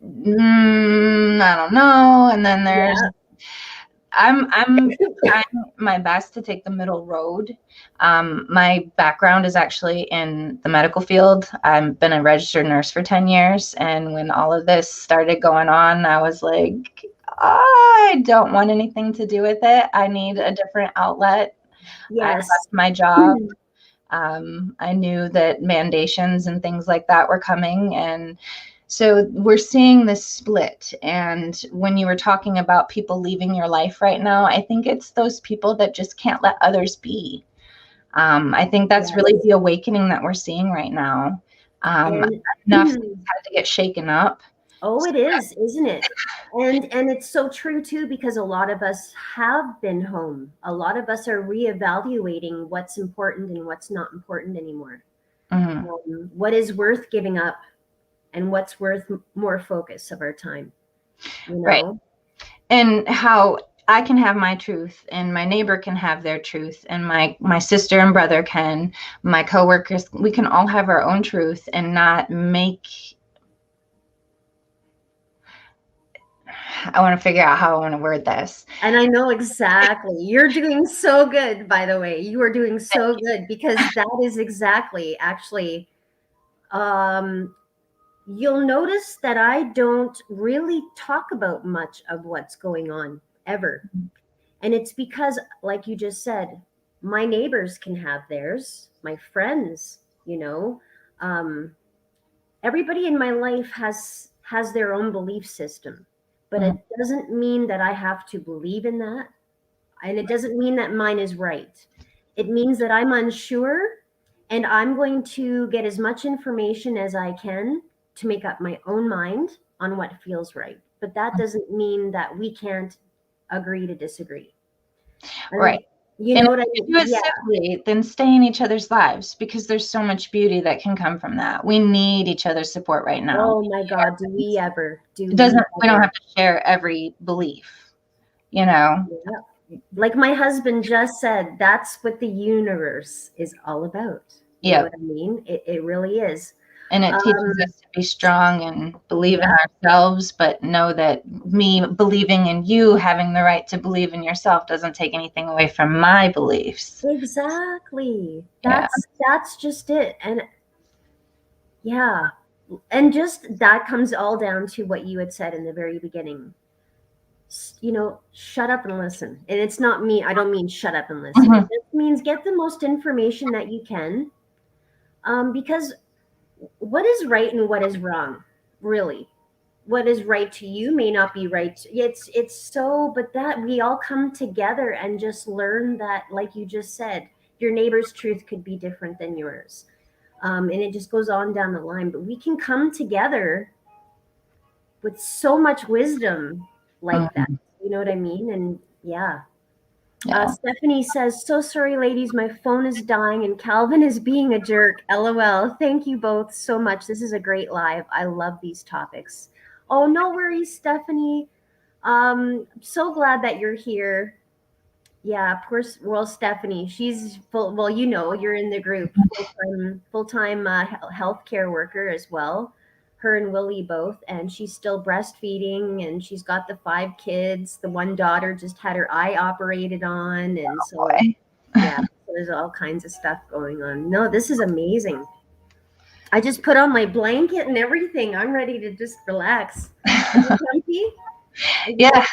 don't know, and then there's I'm trying my best to take the middle road. My background is actually in the medical field. I've been a registered nurse for 10 years. And when all of this started going on, I was like, I don't want anything to do with it. I need a different outlet. I left my job. I knew that mandations and things like that were coming. And so we're seeing this split. And when you were talking about people leaving your life right now, I think it's those people that just can't let others be. I think that's really the awakening that we're seeing right now. Enough things had to get shaken up. Oh, it is, isn't it? And it's so true too, because a lot of us have been home. A lot of us are reevaluating what's important and what's not important anymore. What is worth giving up and what's worth more focus of our time. Right. And how I can have my truth and my neighbor can have their truth and my sister and brother can, my coworkers, we can all have our own truth and not make, I want to figure out how I want to word this. And I know exactly. You're doing so good, by the way. You are doing so good because that is exactly actually you'll notice that I don't really talk about much of what's going on ever. And it's because, like you just said, my neighbors can have theirs, my friends, um, everybody in my life has their own belief system, but Mhm. it doesn't mean that I have to believe in that, and it doesn't mean that mine is right. It means that I'm unsure, and I'm going to get as much information as I can to make up my own mind on what feels right. But that doesn't mean that we can't agree to disagree. And Right. you And know if what I you mean? do it Yeah. simply, then stay in each other's lives, because there's so much beauty that can come from that. We need each other's support right now. Oh my God, do we ever? Do It we doesn't, we don't ever? have to share every belief, you know? Yeah. Like my husband just said, that's what the universe is all about. You know Yep. what I mean? It really is. And it teaches Um, us to be strong and believe in yeah, ourselves, but know that me believing in you, having the right to believe in yourself, doesn't take anything away from my beliefs. exactly. Yeah. That's just it. And yeah, and just that comes all down to what you had said in the very beginning. Shut up and listen. And it's not me, I don't mean shut up and listen. It Mhm. just means get the most information that you can. Because what is right and what is wrong, really? What is right to you may not be right. It's so, but that we all come together and just learn that, like you just said, your neighbor's truth could be different than yours. And it just goes on down the line. But we can come together with so much wisdom like that. Mhm. You know what I mean? And yeah. Yeah. Stephanie says, "So sorry, ladies, my phone is dying and Calvin is being a jerk. LOL. Thank you both so much. This is a great live. I love these topics." Oh, no worries, Stephanie. So glad that you're here. Yeah, poor well, Stephanie. She's full. Well, you're in the group, full time healthcare worker as well. Her and Willie both, and she's still breastfeeding, and she's got the 5 kids. The one daughter just had her eye operated on, and so Boy. yeah, so there's all kinds of stuff going on. No, this is amazing. I just put on my blanket and everything. I'm ready to just relax. Are you comfy? Are you Yeah. ready?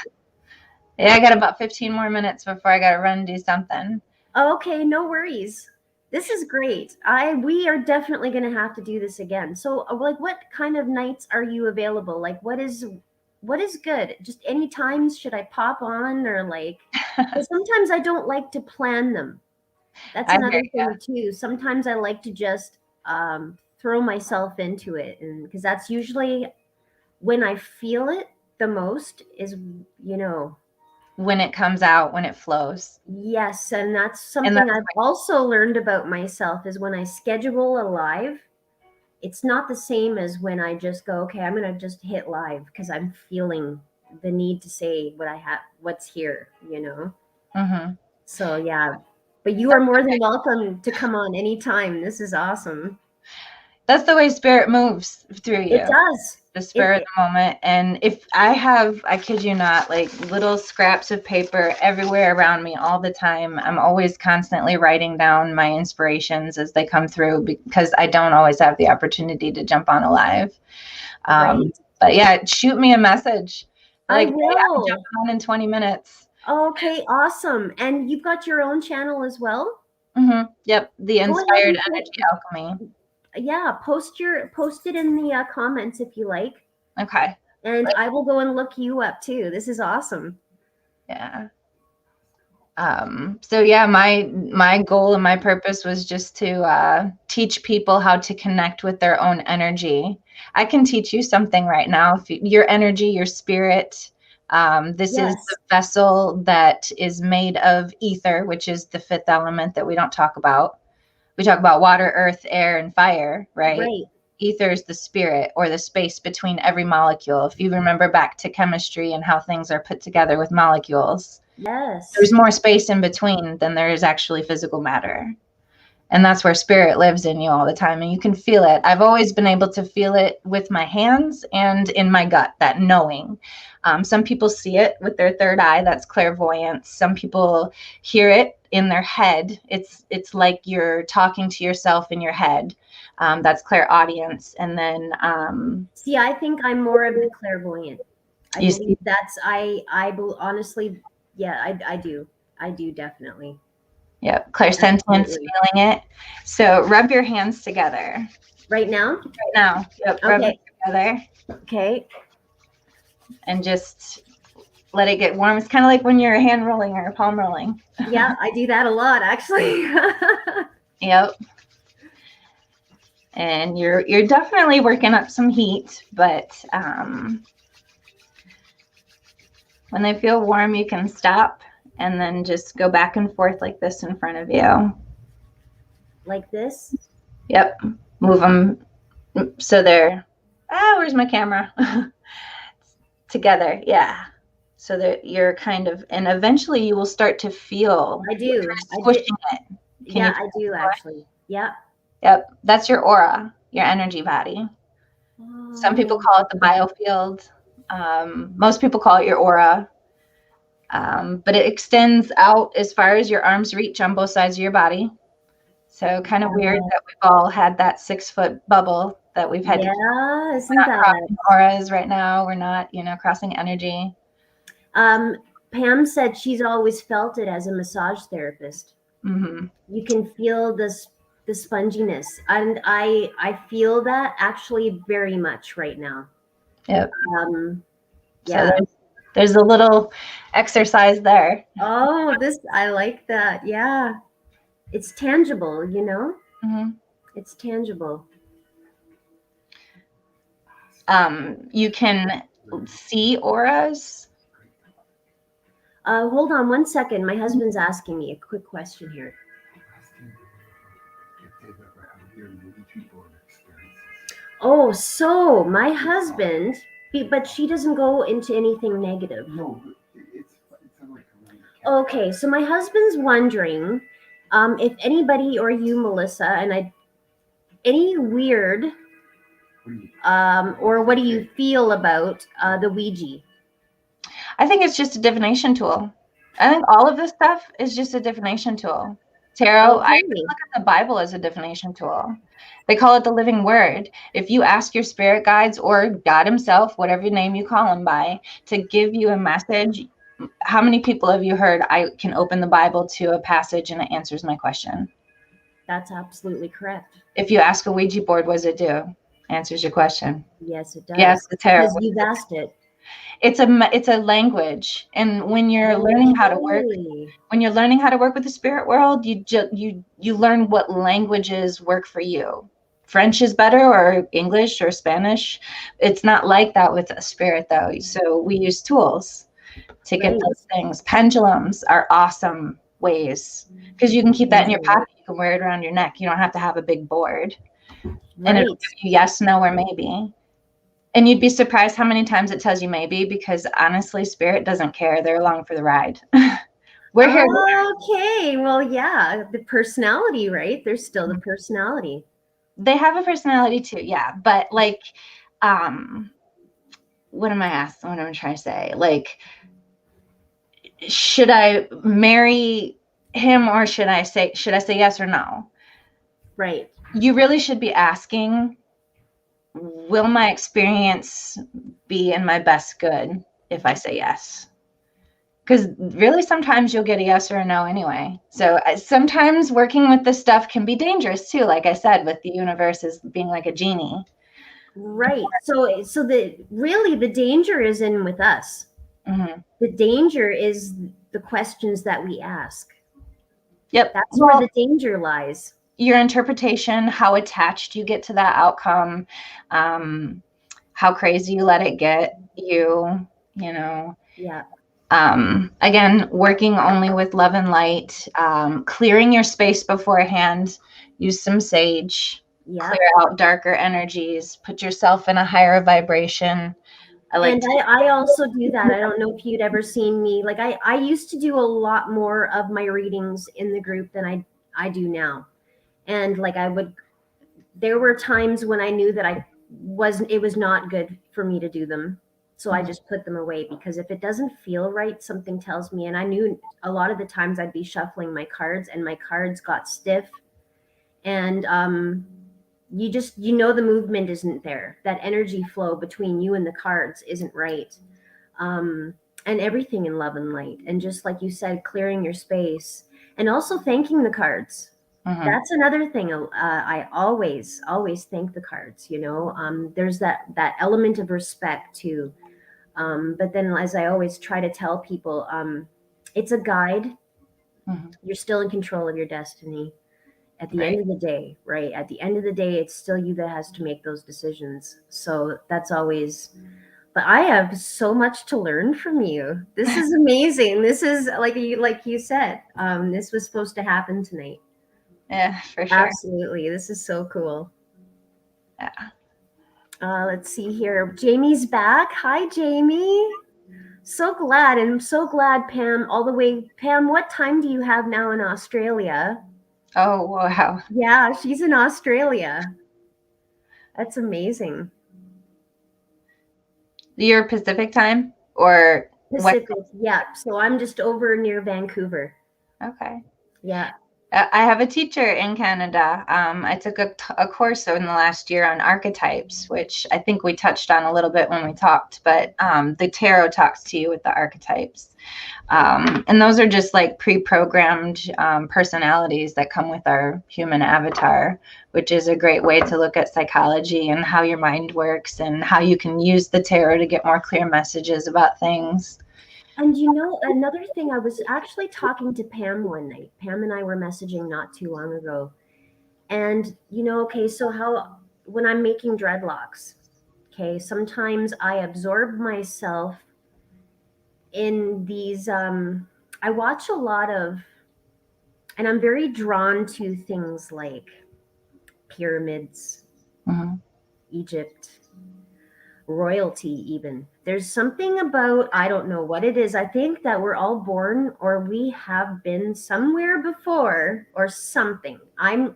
Yeah, I got about 15 more minutes before I got to run and do something. Okay, no worries. This is great. We are definitely going to have to do this again. So, like, what kind of nights are you available? Like, what is good? Just any times should I pop on, or like? 'Cause sometimes I don't like to plan them. That's I hear another you. thing too. Sometimes I like to just throw myself into it, and because that's usually when I feel it the most. Is you know When it comes out, when it flows. Yes, and that's And something that's I've also learned about myself is when I schedule a live, it's not the same as when I just go, okay, I'm going to just hit live because I'm feeling the need to say what's here. mm-hmm. So, yeah. But you are more than welcome to come on anytime. This is awesome. That's the way spirit moves through It you. does. The spur of the moment. And if I kid you not, like little scraps of paper everywhere around me all the time. I'm always constantly writing down my inspirations as they come through, because I don't always have the opportunity to jump on a live. Right? But yeah, shoot me a message. I Like, hey, I'm will. jumping on in 20 minutes. Okay, awesome. And you've got your own channel as well? Mm-hmm. Yep. The Go ahead Inspired and Energy Alchemy. yeah, post it in the comments if you like, Okay. and I will go and look you up too. This is awesome. Yeah. So yeah, my goal and my purpose was just to teach people how to connect with their own energy. I can teach you something right now. If your energy, your spirit, this is Yes. the vessel that is made of ether, which is the fifth element that we don't talk about. We talk about water, earth, air, and fire, right? Right. Ether is the spirit, or the space between every molecule. If you remember back to chemistry and how things are put together with molecules, there's Yes. more space in between than there is actually physical matter. And that's where spirit lives in you all the time. And you can feel it. I've always been able to feel it with my hands and in my gut, that knowing. Some people see it with their third eye. That's clairvoyance. Some people hear it in their head. It's like you're talking to yourself in your head. That's clairaudience. And then see, I think I'm more of the clairvoyant. I believe that's honestly, yeah, I do definitely. Yep, clairsentience, feeling it. So rub your hands together. Right now? Right now. Yep, okay. Rub it together. Okay. And just let it get warm. It's kind of like when you're hand rolling or palm rolling. Yeah, I do that a lot, actually. Yep. And you're definitely working up some heat, but when they feel warm, you can stop and then just go back and forth like this in front of you. Like this? Yep. Move them so they're, where's my camera? Together. Yeah. So that you're kind of, and eventually you will start to feel. I do. Squishing it. Yeah, I do actually. Yeah. Yep. That's your aura, your energy body. Oh. Some people call it the biofield. Most people call it your aura. But it extends out as far as your arms reach on both sides of your body. So kind of weird that we've all had that 6-foot bubble that we've had. Yeah, isn't that crossing auras right now? We're not, crossing energy. Pam said she's always felt it as a massage therapist. Mm-hmm. You can feel the sponginess, and I feel that actually very much right now. Yep. Yeah. So there's a little exercise there. Oh, I like that. Yeah. It's tangible, Mm-hmm. It's tangible. You can see auras. Hold on 1 second. My husband's asking me a quick question here. Oh, so my husband, but she doesn't go into anything negative. No. Okay, so my husband's wondering if anybody or you, Melissa, and any weird, or what do you feel about the Ouija? I think it's just a divination tool. I think all of this stuff is just a divination tool. Tarot, okay. I look at the Bible as a divination tool. They call it the living word. If you ask your spirit guides or God himself, whatever name you call him by, to give you a message, how many people have you heard, I can open the Bible to a passage and it answers my question? That's absolutely correct. If you ask a Ouija board, what does it do? Answers your question. Yes, it does. Yes, the tarot. Because you've asked it. It's a language, and when you're learning how to work, with the spirit world, you learn what languages work for you. French is better, or English, or Spanish. It's not like that with a spirit, though. So we use tools to get those things. Pendulums are awesome ways because you can keep that in your pocket. You can wear it around your neck. You don't have to have a big board, and it'll give you yes, no, or maybe. And you'd be surprised how many times it tells you maybe, because honestly, spirit doesn't care. They're along for the ride. We're here. Okay. Well, yeah, the personality, right? There's still the personality. They have a personality too, yeah. But like, what am I asking? What am I trying to say? Like, should I marry him, or should I say yes or no? Right. You really should be asking, will my experience be in my best good if I say yes? Because really, sometimes you'll get a yes or a no anyway. So sometimes working with this stuff can be dangerous too. Like I said, with the universe as being like a genie. Right. So the danger is in with us. Mm-hmm. The danger is the questions that we ask. Yep. That's where the danger lies. Your interpretation, how attached you get to that outcome, how crazy you let it get you know. Yeah. Again, working only with love and light, clearing your space beforehand, use some sage, clear out darker energies, put yourself in a higher vibration. I also do that. I don't know if you'd ever seen me. Like I used to do a lot more of my readings in the group than I do now. And like there were times when I knew that it was not good for me to do them. So I just put them away, because if it doesn't feel right, something tells me. And I knew a lot of the times I'd be shuffling my cards and my cards got stiff. And the movement isn't there. That energy flow between you and the cards isn't right. Um, and everything in love and light. And just like you said, clearing your space and also thanking the cards. That's another thing. I always thank the cards. There's that element of respect too. But then, as I always try to tell people, it's a guide. You're still in control of your destiny at the end of the day, right? At the end of the day, it's still you that has to make those decisions. So that's always. But I have so much to learn from you. This is amazing. This is like you said. This was supposed to happen tonight. Yeah, for sure. Absolutely. This is so cool. Yeah. Let's see here. Jamie's back. Hi, Jamie. So glad. And I'm so glad, Pam, all the way. Pam, what time do you have now in Australia? Oh, wow. Yeah, she's in Australia. That's amazing. Your Pacific time or Pacific, yeah. So I'm just over near Vancouver. Okay. Yeah. I have a teacher in Canada. I took a course in the last year on archetypes, which I think we touched on a little bit when we talked, but the tarot talks to you with the archetypes. And those are just like pre-programmed personalities that come with our human avatar, which is a great way to look at psychology and how your mind works and how you can use the tarot to get more clear messages about things. And another thing, I was actually talking to Pam one night. Pam and I were messaging not too long ago. And, okay, so when I'm making dreadlocks, okay, sometimes I absorb myself in these, I watch a lot of, and I'm very drawn to things like pyramids, Egypt, royalty even. There's something about, I don't know what it is. I think that we're all born, or we have been somewhere before or something. I'm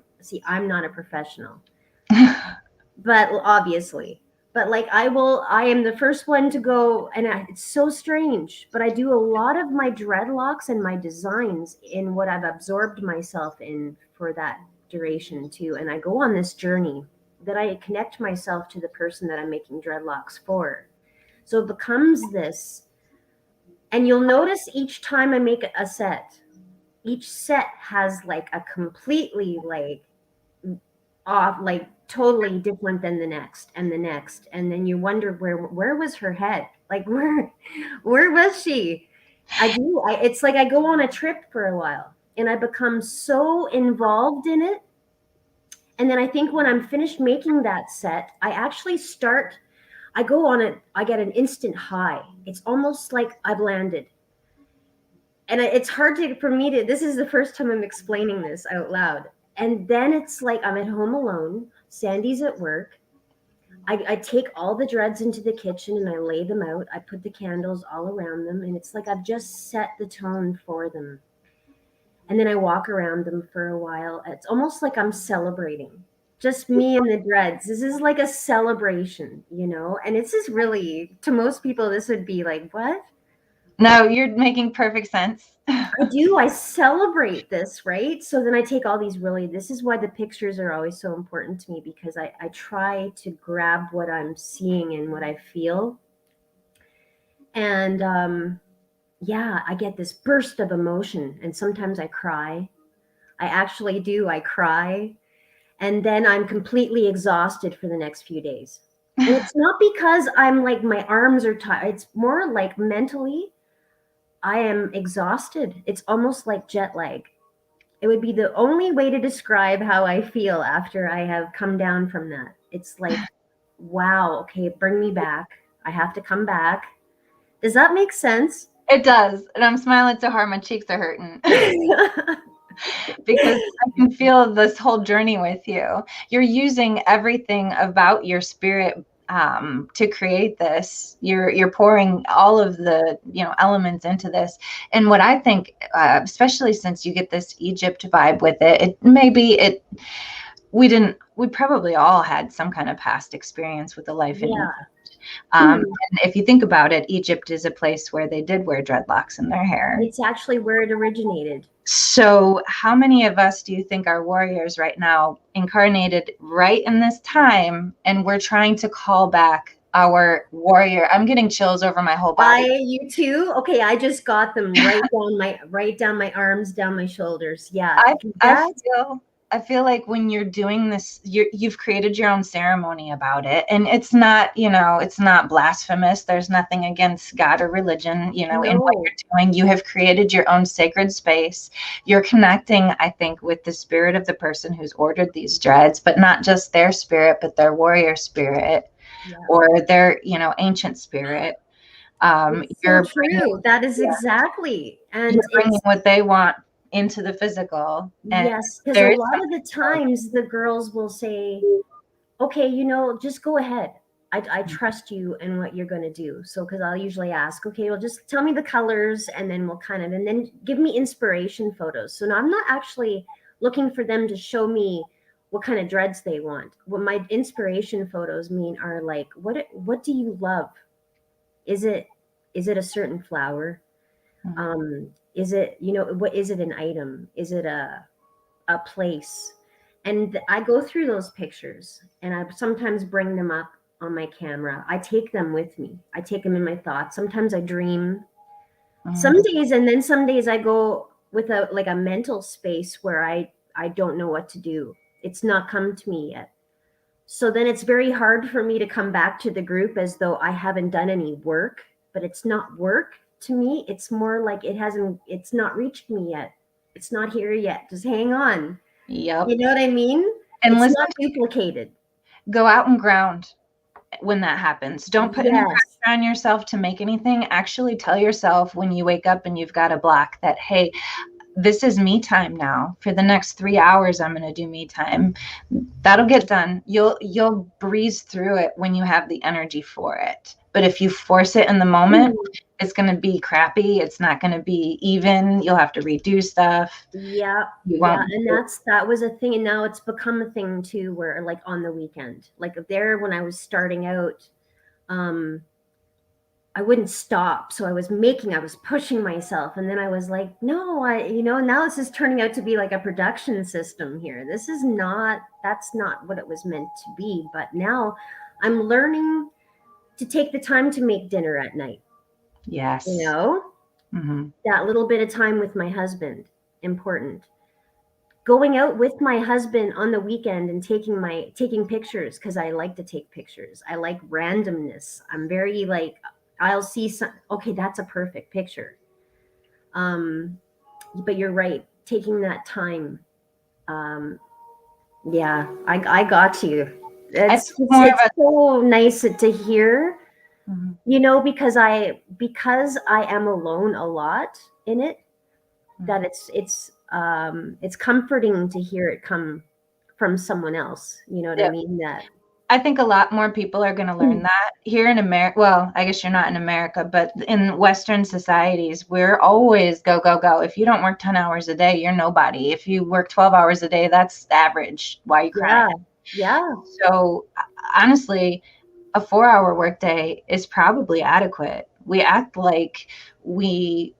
not a professional. But obviously. But like I am the first one to go, and it's so strange, but I do a lot of my dreadlocks and my designs in what I've absorbed myself in for that duration too. And I go on this journey that I connect myself to the person that I'm making dreadlocks for. So it becomes this, and you'll notice each time I make a set, each set has like a completely like off, like totally different than the next, and then you wonder where was her head, like where was she? It's like I go on a trip for a while and I become so involved in it. And then I think when I'm finished making that set, I go on it, I get an instant high. It's almost like I've landed. And it's hard for me to, this is the first time I'm explaining this out loud. And then it's like I'm at home alone, Sandy's at work. I take all the dreads into the kitchen and I lay them out. I put the candles all around them, and it's like I've just set the tone for them. And then I walk around them for a while. It's almost like I'm celebrating. Just me and the dreads. This is like a celebration, And this is really, to most people, this would be like, what? No, you're making perfect sense. I do. I celebrate this, right? So then I take all these this is why the pictures are always so important to me, because I try to grab what I'm seeing and what I feel. And I get this burst of emotion, and sometimes I cry. I actually do. I cry. And then I'm completely exhausted for the next few days. And it's not because I'm like, my arms are tired. It's more like mentally, I am exhausted. It's almost like jet lag. It would be the only way to describe how I feel after I have come down from that. It's like, wow, okay, bring me back. I have to come back. Does that make sense? It does. And I'm smiling so hard, my cheeks are hurting. Because I can feel this whole journey with you. You're using everything about your spirit to create this. You're pouring all of the elements into this. And what I think, especially since you get this Egypt vibe with it, we probably all had some kind of past experience with the life in Egypt. And if you think about it, Egypt is a place where they did wear dreadlocks in their hair. It's actually where it originated. So how many of us do you think are warriors right now, incarnated right in this time, and we're trying to call back our warrior? I'm getting chills over my whole body. You too? Okay, I just got them right down my arms, down my shoulders. Yeah. I feel like when you're doing this, you've created your own ceremony about it, and it's not, it's not blasphemous. There's nothing against God or religion, in what you're doing. You have created your own sacred space. You're connecting, I think, with the spirit of the person who's ordered these dreads, but not just their spirit, but their warrior spirit, or their, ancient spirit. It's so true. That is exactly. And you're bringing what they want into the physical. Yes, because a lot of the times the girls will say, okay, just go ahead. I trust you and what you're going to do. So, because I'll usually ask, okay, well, just tell me the colors, and then and then give me inspiration photos. So now I'm not actually looking for them to show me what kind of dreads they want. What my inspiration photos mean are like, what do you love? Is it a certain flower? Is it, what is it, an item? Is it a place? And I go through those pictures, and I sometimes bring them up on my camera. I take them with me. I take them in my thoughts. Sometimes I dream. Some days, and then some days I go with a mental space where I don't know what to do. It's not come to me yet. So then it's very hard for me to come back to the group as though I haven't done any work, but it's not work to me. It's more like it's not reached me yet. It's not here yet. Just hang on. Yep. You know what I mean? And it's not duplicated. Go out and ground when that happens. Don't put any pressure on yourself to make anything. Actually tell yourself when you wake up and you've got a block that, hey, this is me time now. For the next 3 hours, I'm going to do me time. That'll get done. You'll breeze through it when you have the energy for it. But if you force it in the moment, it's going to be crappy. It's not going to be even. You'll have to redo stuff. Yeah. And that was a thing. And now it's become a thing too, where like on the weekend, like when I was starting out, I wouldn't stop. So I was pushing myself. And then I was like, no, now this is turning out to be like a production system here. That's not what it was meant to be. But now I'm learning to take the time to make dinner at night. Yes. That little bit of time with my husband, important. Going out with my husband on the weekend and taking pictures, because I like to take pictures. I like randomness. I'm very like, I'll see okay, that's a perfect picture. But you're right, taking that time. Yeah, I got you. It's so nice to hear, because I am alone a lot in it, that it's comforting to hear it come from someone else. You know what I mean? That I think a lot more people are going to learn that here in America. Well, I guess you're not in America, but in Western societies, we're always go, go, go. If you don't work 10 hours a day, you're nobody. If you work 12 hours a day, that's average. Why are you crying? Yeah. So honestly, a 4-hour workday is probably adequate. We act like we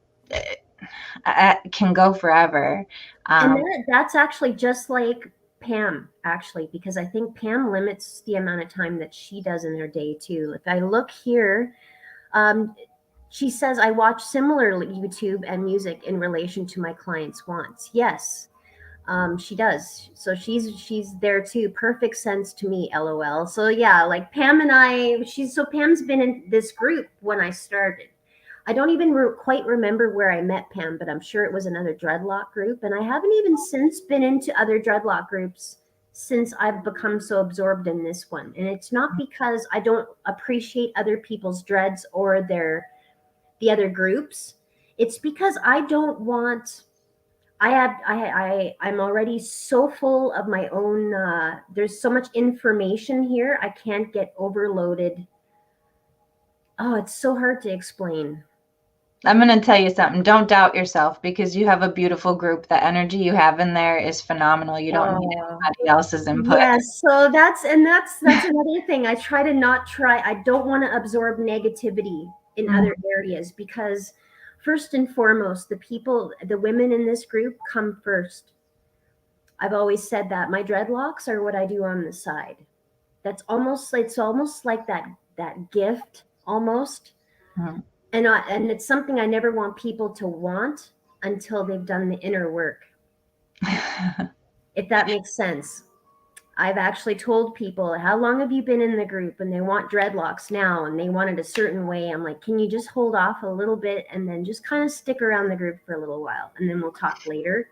can go forever. And that's actually just like Pam, actually, because I think Pam limits the amount of time that she does in her day too. If I look here, she says, I watch similar YouTube and music in relation to my clients' wants. Yes, she does. So she's there too. Perfect sense to me, LOL. So yeah, like Pam and Pam's been in this group when I started. I don't even quite remember where I met Pam, but I'm sure it was another dreadlock group. And I haven't even since been into other dreadlock groups since I've become so absorbed in this one. And it's not because I don't appreciate other people's dreads or the other groups. It's because I don't want. I'm already so full of my own. There's so much information here. I can't get overloaded. Oh, it's so hard to explain. I'm going to tell you something. Don't doubt yourself, because you have a beautiful group. The energy you have in there is phenomenal. You don't need anybody else's input. Yes, so that's another thing. I don't want to absorb negativity in other areas, because first and foremost, the women in this group come first. I've always said that my dreadlocks are what I do on the side. It's almost like that gift almost. Mhm. And it's something I never want people to want until they've done the inner work. If that makes sense. I've actually told people, how long have you been in the group? And they want dreadlocks now and they want it a certain way. I'm like, can you just hold off a little bit and then just kind of stick around the group for a little while and then we'll talk later.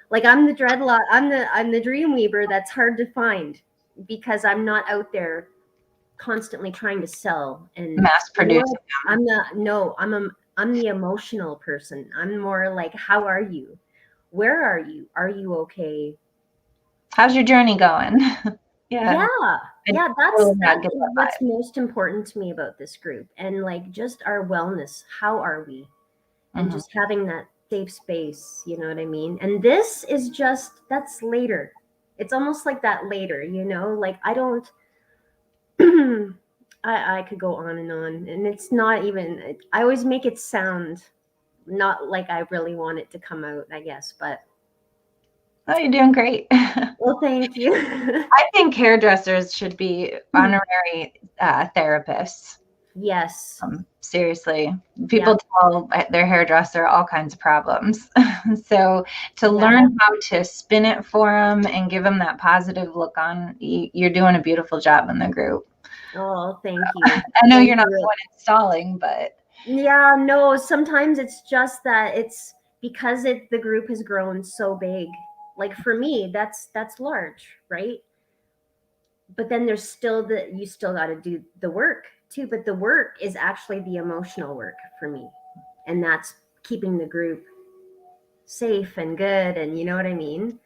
Like I'm the dream weaver that's hard to find, because I'm not out there constantly trying to sell and Mass producing. I'm the emotional person. I'm more like, how are you? Where are you? Are you okay? How's your journey going? Yeah. That's that what's most important to me about this group, and like just our wellness. How are we? And just having that safe space, you know what I mean? And this is that's later. It's almost like that later, like I don't I could go on, and it's not even, I always make it sound not like I really want it to come out, I guess, but oh, you're doing great. Well, thank you. I think hairdressers should be honorary therapists. Yes. Seriously, people tell their hairdresser all kinds of problems. So to learn how to spin it for them and give them that positive look on, you're doing a beautiful job in the group. Oh, thank you. I know you're not the one installing, but yeah, no, sometimes it's just that it's because the group has grown so big. Like for me, that's large, right? But then there's still you still got to do the work too, but the work is actually the emotional work for me. And that's keeping the group safe and good, and you know what I mean?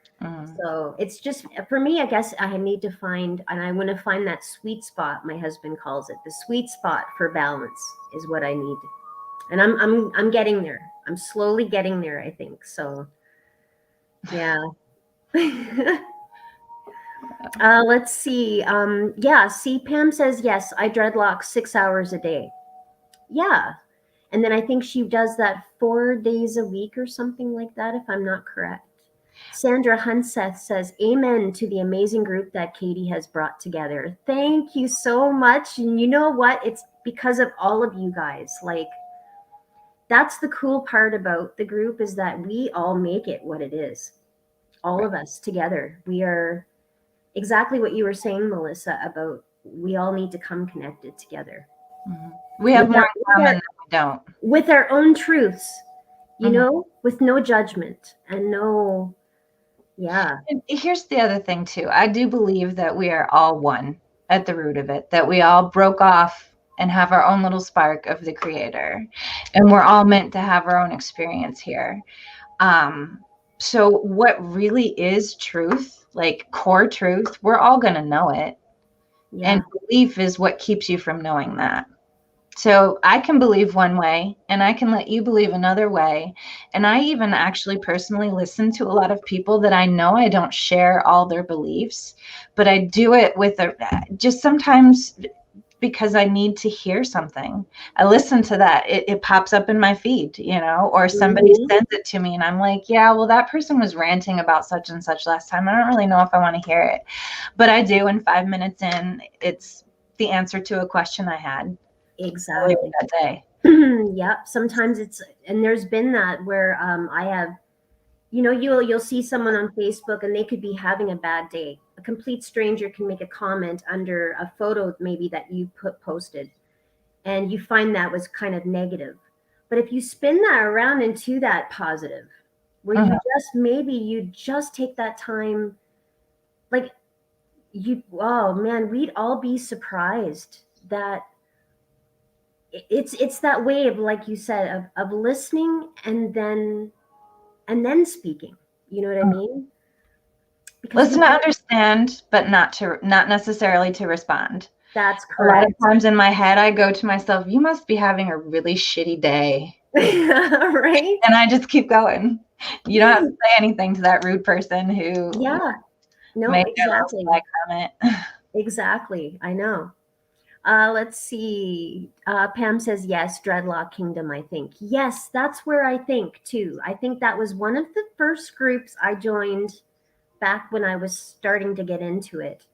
So it's just, for me, I guess I need to find, and I want to find that sweet spot. My husband calls it the sweet spot for balance is what I need. And I'm getting there. I'm slowly getting there, I think. So yeah. Let's see. See, Pam says, yes, I dreadlock 6 hours a day. Yeah. And then I think she does that 4 days a week or something like that, if I'm not correct. Sandra Hunseth says, amen to the amazing group that Katie has brought together. Thank you so much. And you know what? It's because of all of you guys. Like, that's the cool part about the group, is that we all make it what it is. All of us together. We are exactly what you were saying, Melissa, about we all need to come connected together. We have more in common than we don't. With our own truths, you know, with no judgment and no, And here's the other thing too. I do believe that we are all one at the root of it, that we all broke off and have our own little spark of the creator. And we're all meant to have our own experience here. So what really is truth, like core truth, we're all going to know it. And belief is what keeps you from knowing that. So I can believe one way and I can let you believe another way. And I even actually personally listen to a lot of people that I know I don't share all their beliefs, but I do it with just sometimes because I need to hear something. I listen to that. It pops up in my feed, you know, or somebody sends it to me and I'm like, yeah, well, that person was ranting about such and such last time. I don't really know if I want to hear it, but I do. And 5 minutes in, it's the answer to a question I had. Exactly. That day. Yep. Sometimes and there's been that where I have, you know, you'll see someone on Facebook and they could be having a bad day. A complete stranger can make a comment under a photo maybe that you posted, and you find that was kind of negative. But if you spin that around into that positive, where you just take that time, like oh man, we'd all be surprised that it's that way of, like you said, of listening and then speaking. You know what I mean? Because listen to understand, but not necessarily to respond. That's correct. A lot of times in my head, I go to myself, you must be having a really shitty day. Right? And I just keep going. You don't have to say anything to that rude person who Yeah. No, made their little exactly. sly comment. Exactly. I know. Let's see. Pam says, yes, Dreadlock Kingdom, I think. Yes, that's where I think too. I think that was one of the first groups I joined back when I was starting to get into it.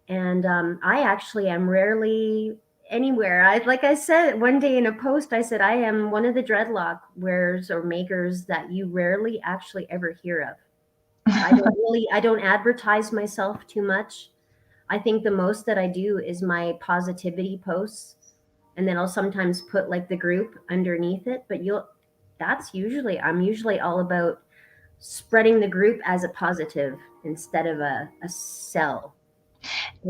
And I actually am rarely anywhere. Like I said one day in a post, I said, I am one of the dreadlock wearers or makers that you rarely actually ever hear of. I don't advertise myself too much. I think the most that I do is my positivity posts, and then I'll sometimes put like the group underneath it. But I'm usually all about spreading the group as a positive instead of a sell.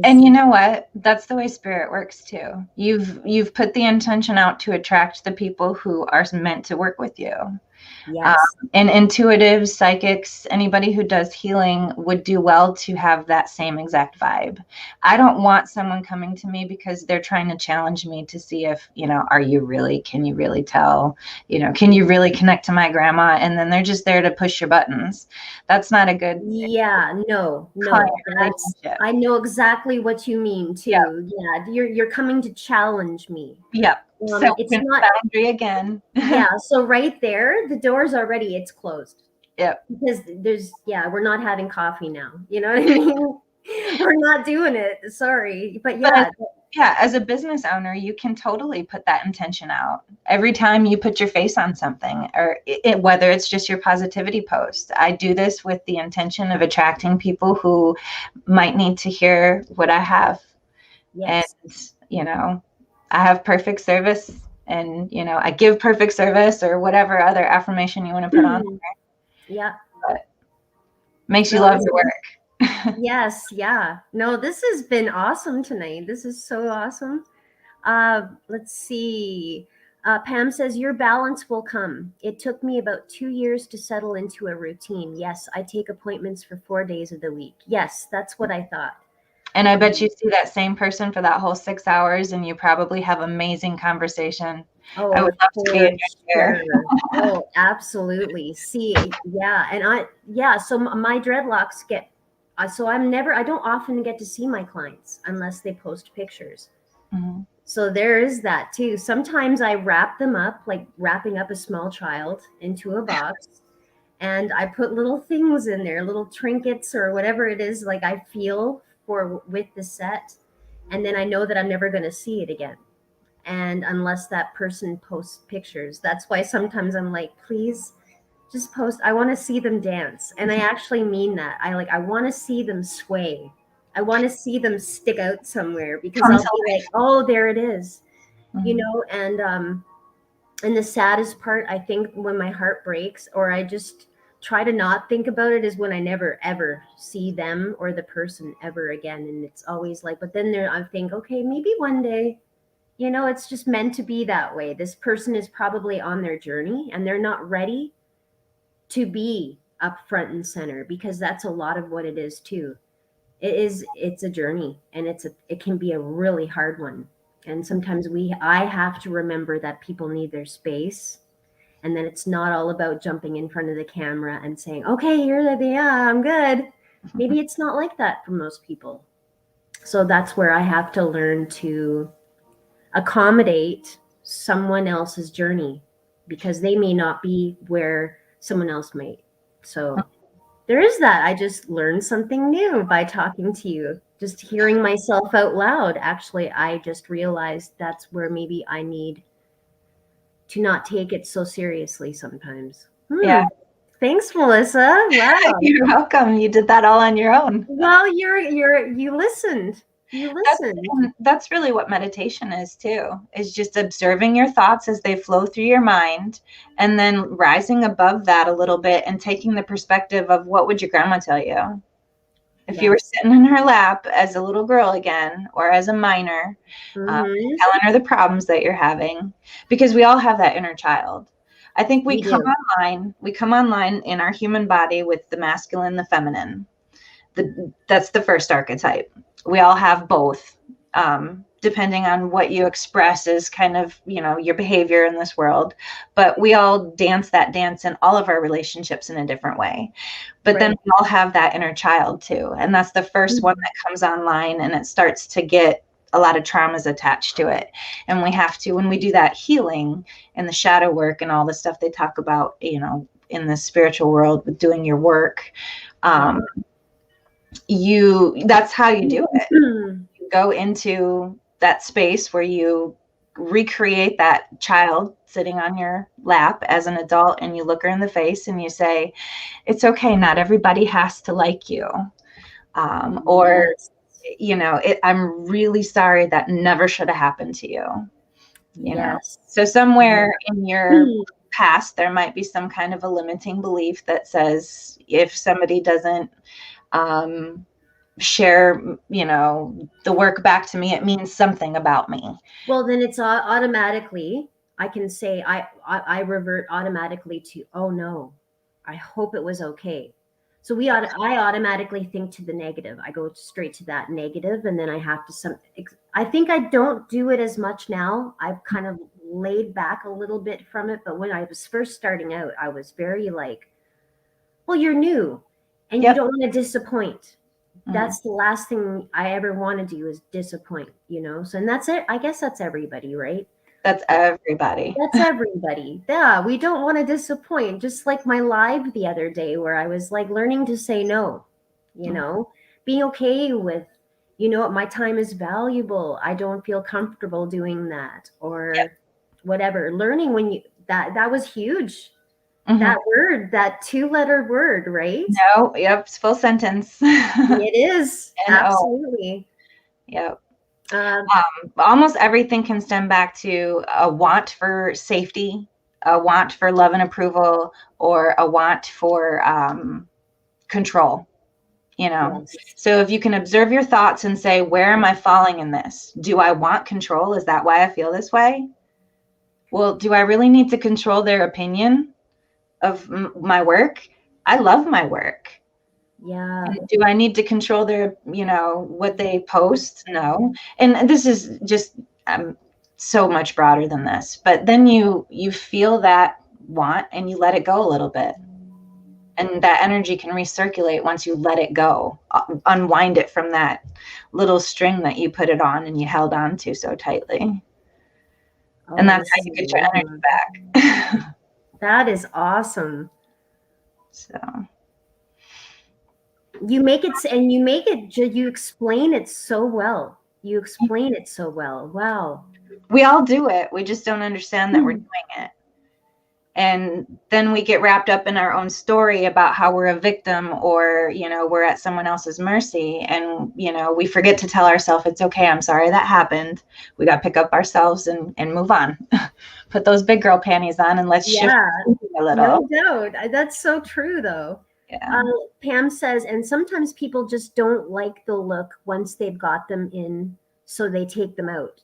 And you know what? That's the way spirit works too. You've put the intention out to attract the people who are meant to work with you. Yes. And intuitives, psychics, anybody who does healing would do well to have that same exact vibe. I don't want someone coming to me because they're trying to challenge me to see if, can you really tell, can you really connect to my grandma? And then they're just there to push your buttons. That's not a good Yeah, no, client that's relationship. I know exactly what you mean Yep. too. Yeah, you're coming to challenge me. Yep. So It's not boundary again. Yeah, so right there, the door's already it's closed. Yep. Because we're not having coffee now. You know what I mean? We're not doing it. Sorry. But yeah. Yeah, as a business owner, you can totally put that intention out every time you put your face on something, or whether it's just your positivity post. I do this with the intention of attracting people who might need to hear what I have. Yes. And, I have perfect service, and, I give perfect service, or whatever other affirmation you want to put on there. Yeah. But makes you love your work. Yes, yeah. No, this has been awesome tonight. This is so awesome. Let's see. Pam says, your balance will come. It took me about 2 years to settle into a routine. Yes, I take appointments for 4 days of the week. Yes, that's what I thought. And I bet you see that same person for that whole 6 hours, and you probably have amazing conversation. Oh, I would love to be in your chair. Oh, absolutely. See, yeah. So my dreadlocks I don't often get to see my clients unless they post pictures. Mm-hmm. So there is that too. Sometimes I wrap them up, like wrapping up a small child into a box, and I put little things in there, little trinkets or whatever it is, like I feel for with the set. And then I know that I'm never going to see it again. And unless that person posts pictures, that's why sometimes I'm like, please just post. I want to see them dance. And I actually mean that. I want to see them sway. I want to see them stick out somewhere because I'll be like, oh, there it is. Mm-hmm. And the saddest part, I think, when my heart breaks or I just try to not think about it, is when I never ever see them or the person ever again. And it's always like, but then I think, okay, maybe one day, it's just meant to be that way. This person is probably on their journey and they're not ready to be up front and center, because that's a lot of what it is too. It's a journey, and it can be a really hard one. And sometimes I have to remember that people need their space, and then it's not all about jumping in front of the camera and saying, okay, I'm good. Maybe it's not like that for most people. So that's where I have to learn to accommodate someone else's journey, because they may not be where someone else might. So there is that. I just learned something new by talking to you. Just hearing myself out loud. Actually, I just realized that's where maybe I need to not take it so seriously sometimes. Yeah. Thanks, Melissa. Wow. You're welcome. You did that all on your own. Well, you listened. You listened. That's really what meditation is too, is just observing your thoughts as they flow through your mind, and then rising above that a little bit and taking the perspective of, what would your grandma tell you? If you were sitting in her lap as a little girl again, or as a minor, telling her the problems that you're having, because we all have that inner child. I think we come online in our human body with the masculine, the feminine. That's the first archetype. We all have both, depending on what you express is kind of, your behavior in this world. But we all dance that dance in all of our relationships in a different way. But then we all have that inner child too. And that's the first one that comes online, and it starts to get a lot of traumas attached to it. And we have to, when we do that healing and the shadow work and all the stuff they talk about, in the spiritual world with doing your work, that's how you do it. You go into that space where you recreate that child sitting on your lap as an adult, and you look her in the face and you say, it's okay, not everybody has to like you. Or I'm really sorry, that never should have happened to you. So somewhere in your past, there might be some kind of a limiting belief that says, if somebody doesn't share, the work back to me, it means something about me. Well, then it's automatically, I can say, I revert automatically to, oh no, I hope it was okay. So I automatically think to the negative. I go straight to that negative, and then I have to I think I don't do it as much now. I've kind of laid back a little bit from it. But when I was first starting out, I was very like, well, you're new and you don't want to disappoint. That's the last thing I ever want to do is disappoint, So, and that's it. I guess that's everybody, right? That's everybody. That's everybody. Yeah, we don't want to disappoint. Just like my live the other day where I was like learning to say no, being okay with, my time is valuable. I don't feel comfortable doing that or whatever. Learning when that was huge. That word, that 2-letter word, right? No, it's full sentence. It is. Absolutely. Yep. Almost everything can stem back to a want for safety, a want for love and approval, or a want for control. So if you can observe your thoughts and say, where am I falling in this? Do I want control? Is that why I feel this way? Well, do I really need to control their opinion of my work? I love my work. Yeah. Do I need to control their, what they post? No. And this is just so much broader than this. But then you feel that want and you let it go a little bit. And that energy can recirculate once you let it go, unwind it from that little string that you put it on and you held on to so tightly. And that's how you get your energy back. That is awesome. So you explain it so well. Wow. We all do it. We just don't understand that we're doing it. And then we get wrapped up in our own story about how we're a victim or, we're at someone else's mercy. And, we forget to tell ourselves, it's okay. I'm sorry that happened. We got to pick up ourselves and move on. Put those big girl panties on and let's shift a little. No doubt. That's so true, though. Yeah. Pam says, and sometimes people just don't like the look once they've got them in, so they take them out.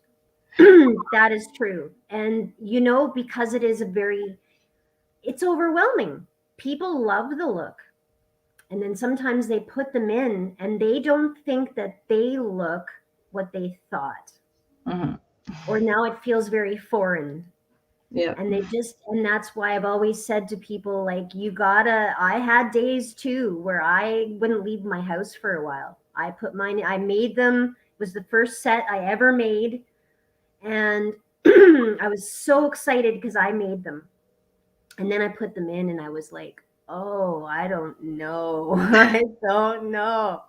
That is true. And, because it is it's overwhelming. People love the look. And then sometimes they put them in and they don't think that they look what they thought. Or now it feels very foreign. Yeah. And and that's why I've always said to people, like, I had days too where I wouldn't leave my house for a while. I made them. It was the first set I ever made. And I was so excited because I made them. And then I put them in and I was like, oh, I don't know. I don't know.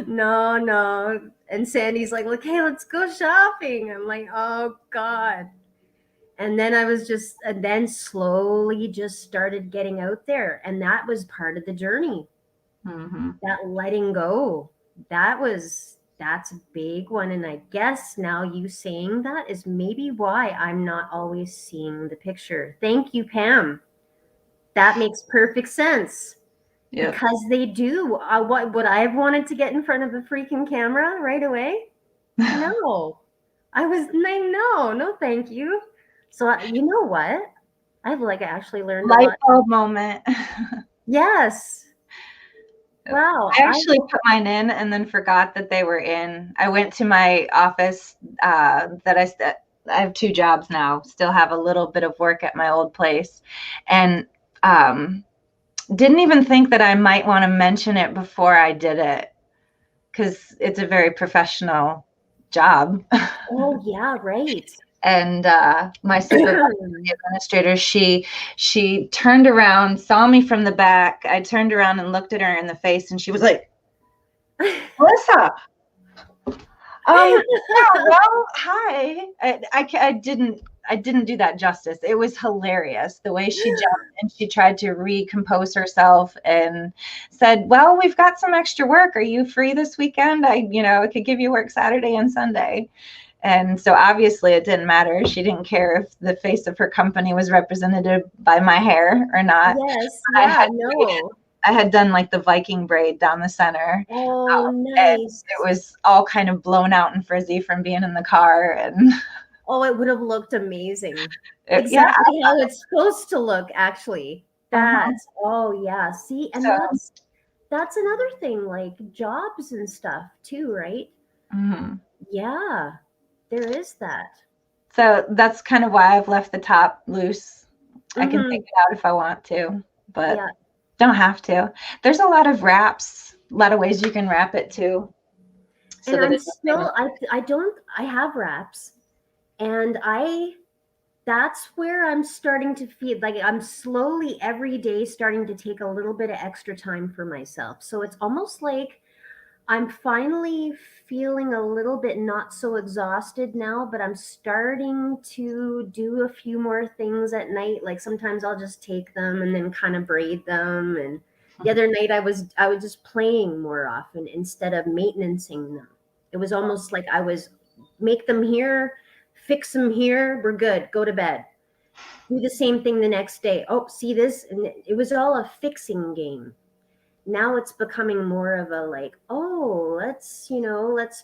No. And Sandy's like, okay, let's go shopping. I'm like, oh God. And then and then slowly just started getting out there. And that was part of the journey. That letting go, that's a big one. And I guess now you saying that is maybe why I'm not always seeing the picture. Thank you, Pam. That makes perfect sense. Yep. Because they do. What would I have wanted to get in front of a freaking camera right away? No. No, thank you. So you know what? I've actually learned light bulb moment. Yes. Wow. I actually put mine in and then forgot that they were in. I went to my office I have 2 jobs now, still have a little bit of work at my old place, and didn't even think that I might want to mention it before I did it, because it's a very professional job. Oh, yeah, right. And my supervisor, the administrator, she turned around, saw me from the back. I turned around and looked at her in the face, and she was like, "Melissa, yeah, well, hi." I didn't do that justice. It was hilarious the way she jumped and she tried to recompose herself and said, "Well, we've got some extra work. Are you free this weekend? I could give you work Saturday and Sunday." And so obviously it didn't matter. She didn't care if the face of her company was represented by my hair or not. Yes, yeah, no. I had done like the Viking braid down the center. Oh, And nice. it was all kind of blown out and frizzy from being in the car. And Oh, it would have looked amazing. yeah. Exactly how it's supposed to look, actually. Uh-huh. Oh yeah. See, and So, that's another thing, like jobs and stuff too, right? mhm. Yeah, there is that. So that's kind of why I've left the top loose. I can Mhm. take it out if I want to, but Yeah. don't have to. There's a lot of wraps, a lot of ways you can wrap it too. So And that I'm it still I have wraps, and that's where I'm starting to feel like I'm slowly every day starting to take a little bit of extra time for myself. So it's almost like I'm finally feeling a little bit not so exhausted now, but I'm starting to do a few more things at night. Like sometimes I'll just take them and then kind of braid them. And the other night I was just playing more often instead of maintaining them. It was almost like I was make them here, fix them here, we're good, go to bed. Do the same thing the next day. Oh, see this? And it was all a fixing game. Now it's becoming more of a like, oh, let's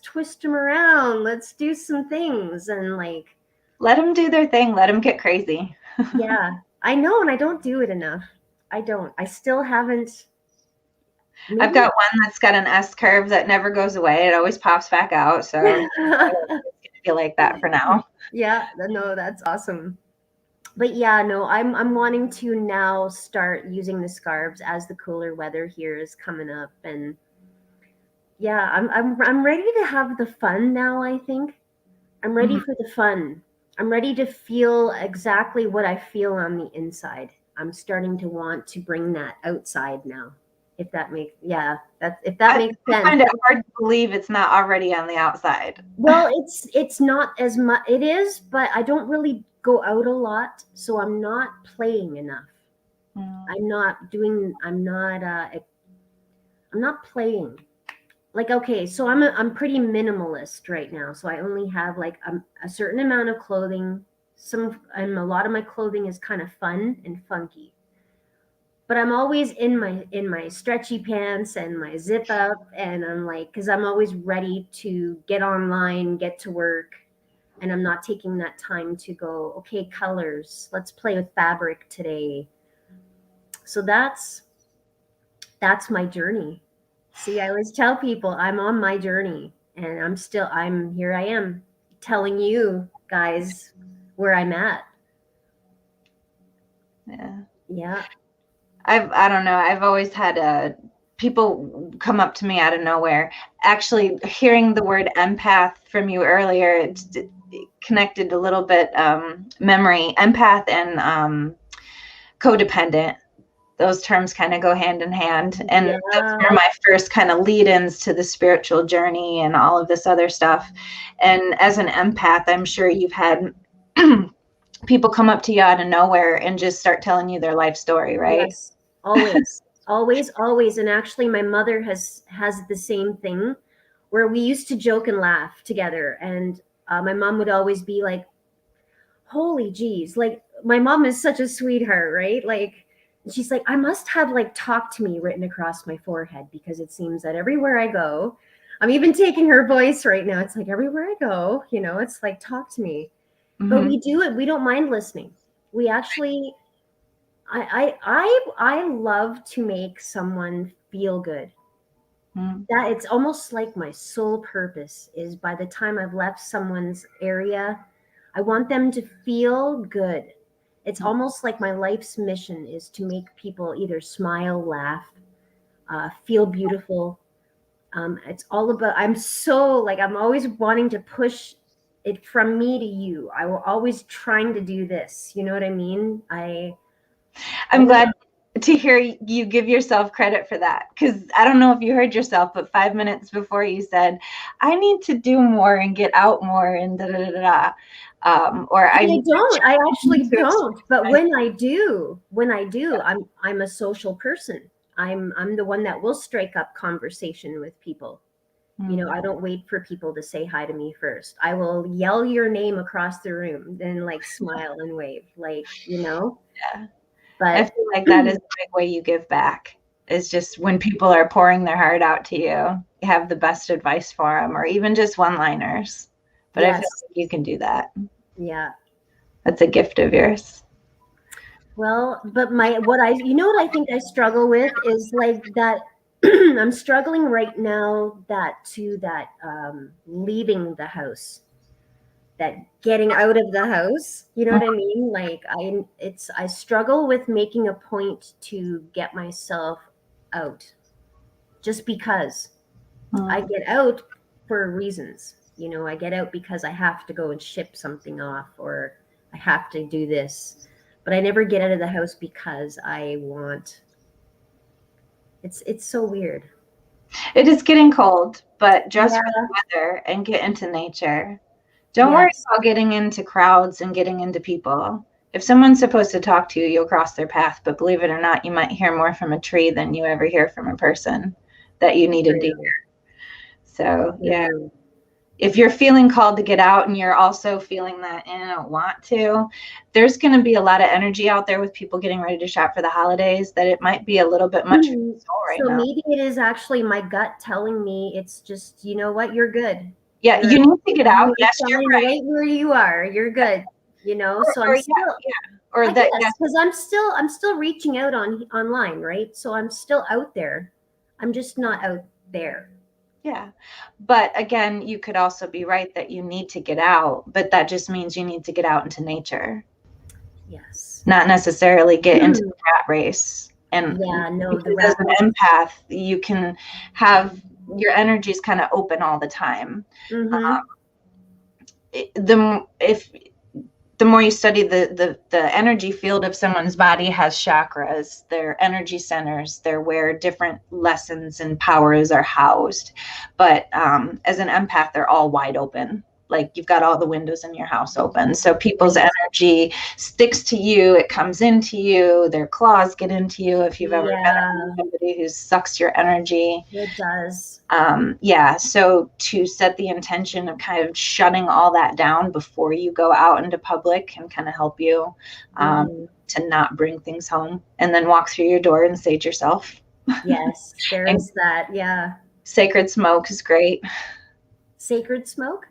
twist them around, let's do some things, and like, let them do their thing, let them get crazy. yeah, I know, and I don't do it enough. I still haven't. I've got one that's got an S curve that never goes away. It always pops back out. So it's gonna be like that for now. Yeah, no, that's awesome. But yeah, no, I'm wanting to now start using the scarves as the cooler weather here is coming up, and yeah, I'm ready to have the fun now, I think. I'm ready Mhm. for the fun. I'm ready to feel exactly what I feel on the inside. I'm starting to want to bring that outside now. If that makes if that makes I sense. find it hard to believe it's not already on the outside. Well, it's not as much it is, but I don't really go out a lot, so I'm not playing enough. Mm. I'm not playing. Like, okay, so I'm pretty minimalist right now, so I only have like a certain amount of clothing. And a lot of my clothing is kind of fun and funky, but I'm always in my stretchy pants and my zip up, and I'm like, because I'm always ready to get online, get to work, and I'm not taking that time to go, okay, colors, let's play with fabric today. So that's my journey. See, I always tell people I'm on my journey, and I'm here. I am telling you guys where I'm at. Yeah. Yeah. I don't know. I've always had people come up to me out of nowhere. Actually, hearing the word empath from you earlier, it connected a little bit memory. Empath and codependent. Those terms kind of go hand in hand. And that's Yeah. where my first kind of lead ins to the spiritual journey and all of this other stuff. And as an empath, I'm sure you've had people come up to you out of nowhere and just start telling you their life story, right? Yes. Always. Always, always. And actually my mother has the same thing where we used to joke and laugh together. And my mom would always be like, holy geez, like my mom is such a sweetheart, right? Like she's like, I must have like talk to me written across my forehead, because it seems that everywhere I go, I'm even taking her voice right now. It's like everywhere I go, it's like talk to me. But Mm-hmm. we do it, we don't mind listening. We actually I love to make someone feel good. That it's almost like my sole purpose is by the time I've left someone's area, I want them to feel good. It's almost like my life's mission is to make people either smile, laugh, feel beautiful. It's all about, I'm so like, I'm always wanting to push it from me to you. I will always trying to do this. You know what I mean? I'm glad to hear you give yourself credit for that, because I don't know if you heard yourself, but 5 minutes before you said, I need to do more and get out more and da da da da. I don't. I actually don't. But when I do, I'm a social person. I'm the one that will strike up conversation with people. You know, I don't wait for people to say hi to me first. I will yell your name across the room, then like smile and wave, like, you know. Yeah. But I feel like that is a big way you give back. Is just when people are pouring their heart out to you, you have the best advice for them, or even just one-liners. But yes. I feel like you can do that. Yeah. That's a gift of yours. Well, but what I think I struggle with is like that. I'm struggling right now leaving the house, that getting out of the house. You know what I mean? Like I struggle with making a point to get myself out, just because I get out for reasons. You know, I get out because I have to go and ship something off, or I have to do this. But I never get out of the house because I want. It's so weird. It is getting cold, but dress for the weather and get into nature. Don't worry about getting into crowds and getting into people. If someone's supposed to talk to you, you'll cross their path. But believe it or not, you might hear more from a tree than you ever hear from a person that you needed to hear. So, yeah. If you're feeling called to get out and you're also feeling that I don't want to, there's going to be a lot of energy out there with people getting ready to shop for the holidays that it might be a little bit much for your soul right now. So maybe it is actually my gut telling me it's just, you know what, you're good. Yeah, you need to get out. Yes, you're right. Right where you are, you're good. You know, so I'm still, or that because I'm still reaching out online, right? So I'm still out there. I'm just not out there. Yeah. But again, you could also be right that you need to get out, but that just means you need to get out into nature. Yes. Not necessarily get into the rat race. And the as an empath, you can have your energies kind of open all the time. The more you study the energy field of someone's body has chakras, their energy centers, they're where different lessons and powers are housed. But as an empath, they're all wide open. Like you've got all the windows in your house open. So people's energy sticks to you. It comes into you. Their claws get into you. If you've ever met somebody who sucks your energy. It does. So to set the intention of kind of shutting all that down before you go out into public can kind of help you to not bring things home, and then walk through your door and sage yourself. Yes, there is that. Yeah. Sacred smoke is great. Sacred smoke?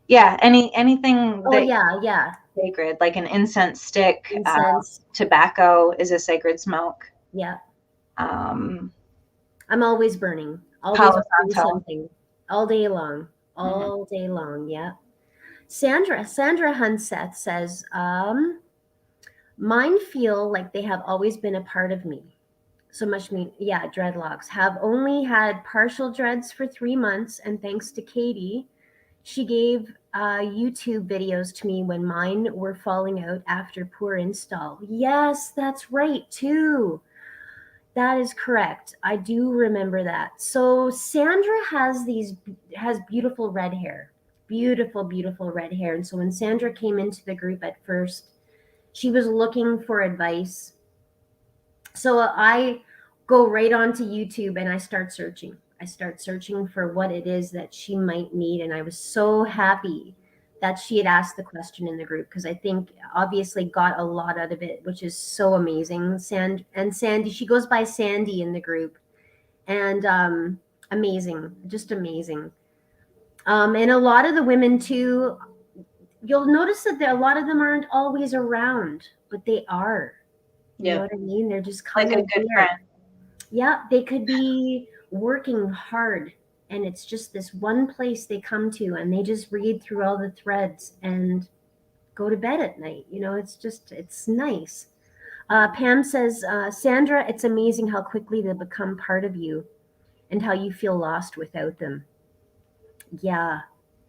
Yeah, anything sacred, like an incense stick. Tobacco is a sacred smoke. Yeah. I'm always burning. Always burning something. All day long. All day long, yeah. Sandra Hunseth says, mine feel like they have always been a part of me. So much dreadlocks. Have only had partial dreads for 3 months, and thanks to Katie, she gave YouTube videos to me when mine were falling out after poor install. Yes, that's right too. That is correct. I do remember that. So Sandra has beautiful red hair. Beautiful, beautiful red hair. And so when Sandra came into the group at first, she was looking for advice. So I go right onto YouTube and I start searching. I start searching for what it is that she might need. And I was so happy that she had asked the question in the group, because I think obviously got a lot out of it, which is so amazing. Sandy, she goes by Sandy in the group, and amazing, just amazing. And a lot of the women too, you'll notice that a lot of them aren't always around, but they are. You know what I mean? They're just kind like of a good friend. Yeah, they could be working hard, and it's just this one place they come to and they just read through all the threads and go to bed at night. It's nice. Pam says, Sandra, it's amazing how quickly they become part of you and how you feel lost without them. Yeah.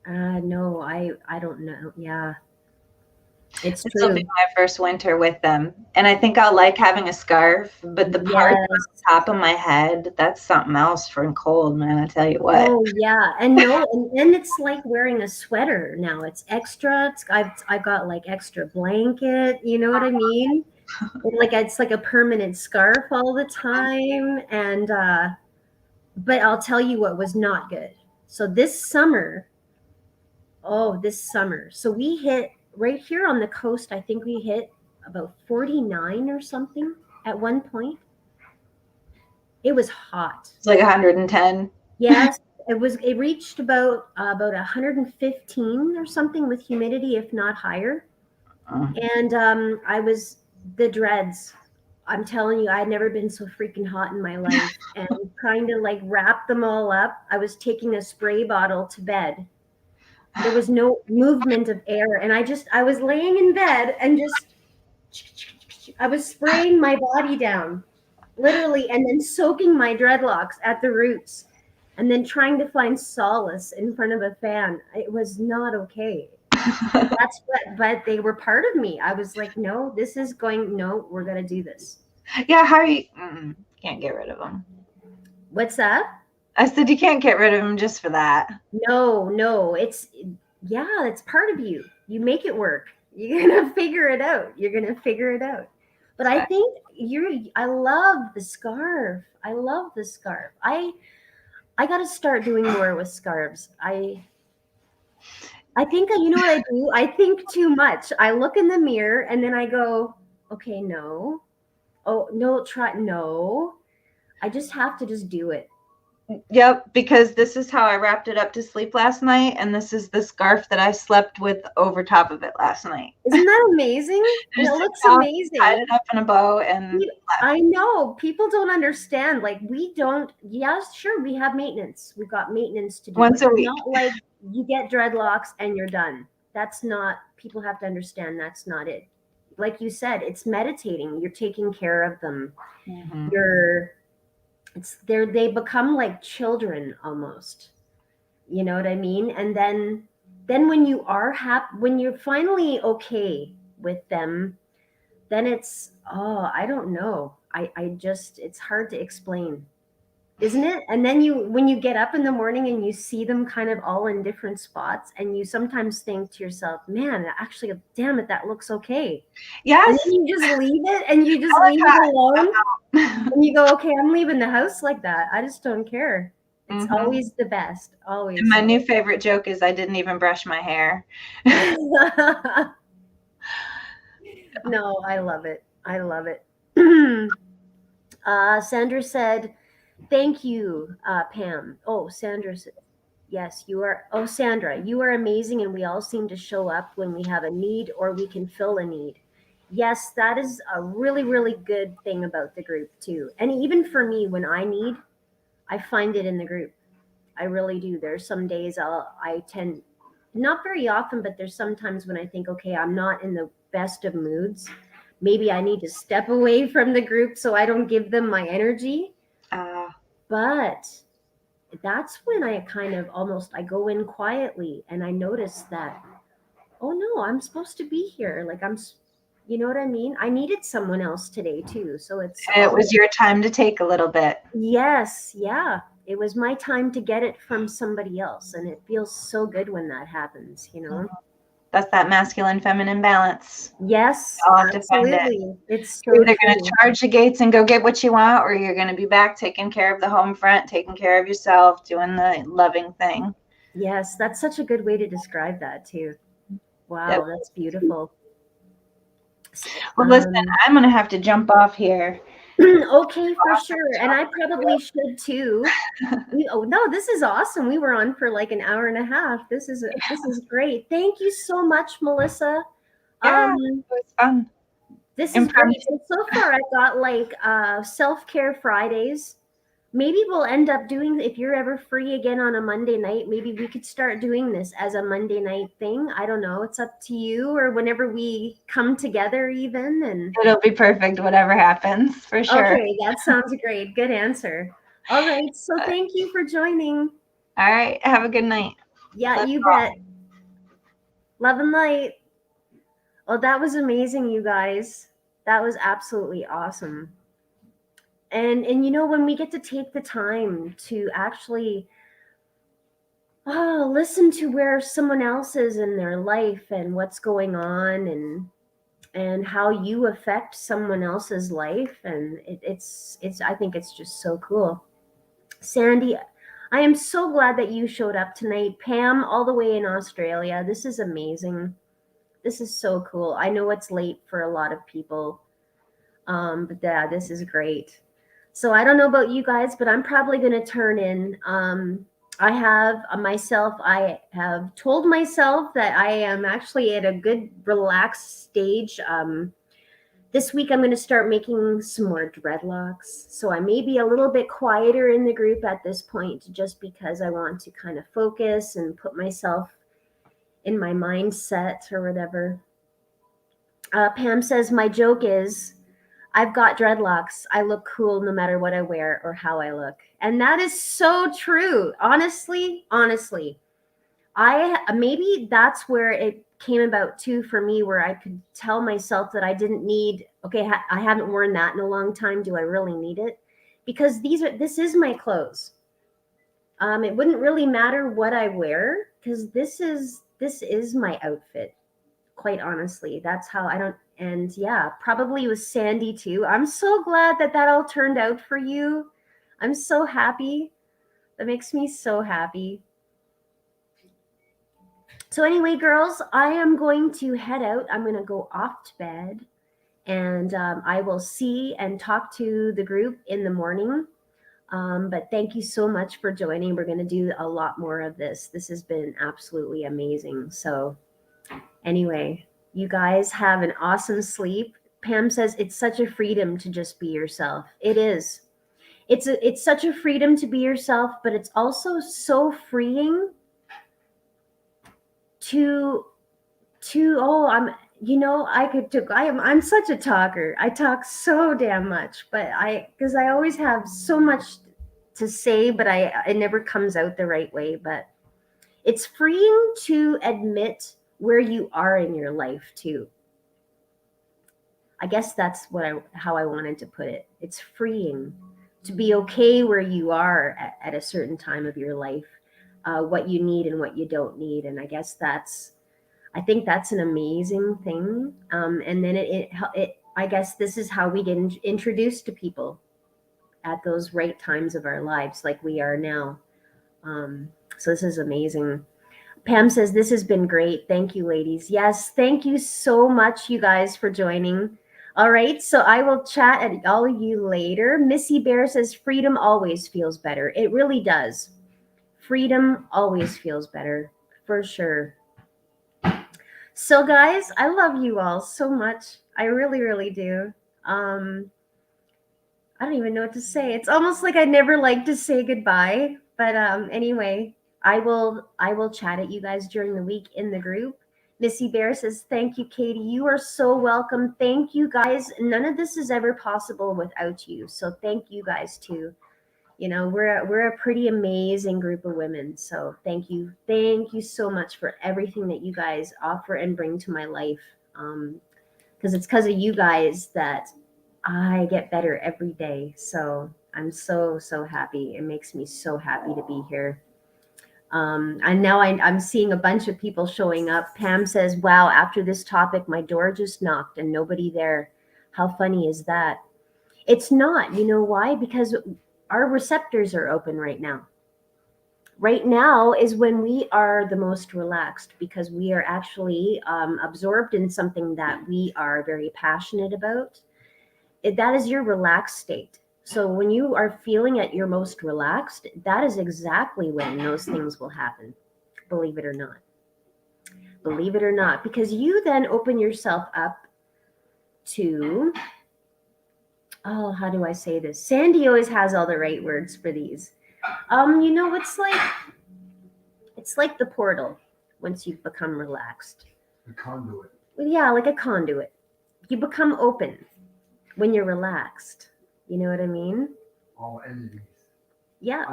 No, I don't know. Yeah. It's This will true. be my first winter with them. And I think I'll like having a scarf, but the part on Yes. the top of my head, that's something else for cold, man. I tell you what. Oh yeah, and no, and it's like wearing a sweater now. It's extra. I've got like extra blanket. You know what I mean? Like it's like a permanent scarf all the time. And but I'll tell you what was not good. So this summer, so we hit right here on the coast. I think we hit about 49 or something at one point. It was hot. It's like 110. Yes, it reached about 115 or something with humidity, if not higher. And I was the dreads. I'm telling you, I'd never been so freaking hot in my life. And trying to like wrap them all up, I was taking a spray bottle to bed. There was no movement of air, and I was laying in bed and I was spraying my body down, literally, and then soaking my dreadlocks at the roots, and then trying to find solace in front of a fan. It was not okay. But they were part of me. I was like, no, we're going to do this. Yeah, how are you? Can't get rid of them. What's that? I said you can't get rid of them just for that. No, it's part of you. You make it work. You're going to figure it out. But I think I love the scarf. I love the scarf. I got to start doing more with scarves. I think, you know what I do? I think too much. I look in the mirror and then I go, okay, no. Oh, no, no. I just have to just do it. Yep, because this is how I wrapped it up to sleep last night, and this is the scarf that I slept with over top of it last night. Isn't that amazing? It looks amazing. Tied it up in a bow, and I know people don't understand. Like we don't. Yes, sure, we have maintenance. We've got maintenance to do. Once a week. Not like you get dreadlocks and you're done. That's not. People have to understand that's not it. Like you said, it's meditating. You're taking care of them. Mm-hmm. They become like children almost. You know what I mean? And then when you are when you're finally okay with them, then it's I don't know. It's hard to explain. Isn't it? And then when you get up in the morning and you see them kind of all in different spots, and you sometimes think to yourself, man, actually, damn it, that looks okay. Yes. And then you just leave it and you just leave it alone. And you go, okay, I'm leaving the house like that. I just don't care. It's always the best. Always. And my new favorite joke is I didn't even brush my hair. No, I love it. Sandra said, thank you, Pam. Oh, Sandra said, yes, you are. Oh, Sandra, you are amazing, and we all seem to show up when we have a need or we can fill a need. Yes, that is a really, really good thing about the group, too. And even for me, when I need, I find it in the group. I really do. There's some days I tend, not very often, but there's sometimes when I think, okay, I'm not in the best of moods. Maybe I need to step away from the group so I don't give them my energy. But that's when I kind of I go in quietly and I notice that, oh no, I'm supposed to be here. Like you know what I mean? I needed someone else today too. So it was your time to take a little bit. Yes. Yeah. It was my time to get it from somebody else. And it feels so good when that happens, you know? That's that masculine feminine balance. Yes, absolutely. It's so you're either going to charge the gates and go get what you want, or you're going to be back taking care of the home front, taking care of yourself, doing the loving thing. Yes, that's such a good way to describe that too. Wow, that's beautiful. Well, listen, I'm going to have to jump off here. Okay, for sure. And I probably should too. This is awesome. We were on for like an hour and a half. This is great. Thank you so much, Melissa. Yeah, it was fun. This is great. So far I got like self-care Fridays. maybe we'll end up doing, if you're ever free again on a Monday night, maybe we could start doing this as a Monday night thing. I don't know, it's up to you, or whenever we come together even. And it'll be perfect, whatever happens, for sure. okay, that sounds great. Good answer. All right, so thank you for joining. All right, have a good night. Yeah, Love you you all. bet. Love and light. Oh, that was amazing, you guys. That was absolutely awesome. And you know, when we get to take the time to actually listen to where someone else is in their life and what's going on, and how you affect someone else's life, and it's I think it's just so cool. Sandy, I am so glad that you showed up tonight. Pam, all the way in Australia. This is amazing. This is so cool. I know it's late for a lot of people, but yeah, this is great. So I don't know about you guys, but I'm probably going to turn in. I have I have told myself that I am actually at a good relaxed stage. This week I'm going to start making some more dreadlocks. So I may be a little bit quieter in the group at this point, just because I want to kind of focus and put myself in my mindset or whatever. Pam says, my joke is, I've got dreadlocks. I look cool no matter what I wear or how I look. And that is so true. Honestly. I maybe that's where it came about too for me, where I could tell myself that I didn't need, okay, I haven't worn that in a long time. Do I really need it? Because this is my clothes. It wouldn't really matter what I wear, because this is my outfit. Quite honestly, that's how I don't. And yeah, probably with Sandy too. I'm so glad that that all turned out for you. I'm so happy. That makes me so happy. So anyway, girls, I am going to head out. I'm going to go off to bed, and I will see and talk to the group in the morning. But thank you so much for joining. We're going to do a lot more of this. This has been absolutely amazing. So anyway, you guys have an awesome sleep. Pam says it's such a freedom to just be yourself. It is. It's such a freedom to be yourself, but it's also so freeing to I'm, I could do, I'm such a talker. I talk so damn much, but because I always have so much to say, but it never comes out the right way. But it's freeing to admit where you are in your life too. I guess that's how I wanted to put it. It's freeing to be okay where you are at a certain time of your life, what you need and what you don't need. And I think that's an amazing thing. And then I guess this is how we get introduced to people at those right times of our lives, like we are now. So this is amazing. Pam says, this has been great. Thank you, ladies. Yes, thank you so much, you guys, for joining. All right, so I will chat at all of you later. Missy Bear says, freedom always feels better. It really does. Freedom always feels better, for sure. So, guys, I love you all so much. I really, really do. I don't even know what to say. It's almost like I never like to say goodbye. But anyway, I will chat at you guys during the week in the group. Missy Bear says, thank you, Katie. You are so welcome. Thank you, guys. None of this is ever possible without you. So thank you guys too. We're a pretty amazing group of women. So thank you so much for everything that you guys offer and bring to my life. Because it's because of you guys that I get better every day. So I'm so happy. It makes me so happy to be here. And now I'm seeing a bunch of people showing up. Pam says, wow, after this topic, my door just knocked and nobody there. How funny is that? It's not. You know why? Because our receptors are open right now. Right now is when we are the most relaxed, because we are actually absorbed in something that we are very passionate about. That is your relaxed state. So when you are feeling at your most relaxed, that is exactly when those things will happen. Believe it or not. Believe it or not, because you then open yourself up to Oh, how do I say this? Sandy always has all the right words for these. It's like the portal once you've become relaxed. A conduit. Well, yeah, like a conduit. You become open when you're relaxed. You know what I mean? All entities. Yeah.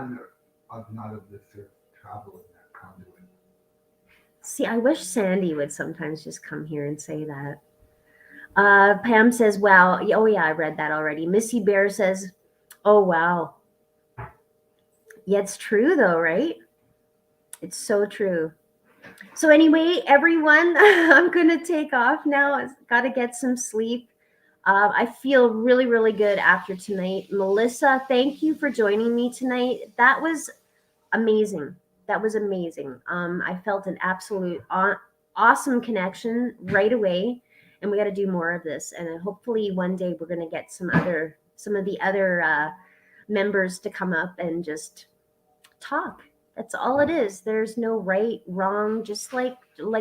Not of this earth travel in that conduit. See, I wish Sandy would sometimes just come here and say that. Pam says, wow. Oh, yeah, I read that already. Missy Bear says, oh, wow. Yeah, it's true, though, right? It's so true. So, anyway, everyone, I'm going to take off now. I've got to get some sleep. I feel really, really good after tonight. Melissa, thank you for joining me tonight. That was amazing. That was amazing. I felt an absolute awesome connection right away, and we got to do more of this. And hopefully, one day we're going to get some of the other members to come up and just talk. That's all it is. There's no right, wrong. Just like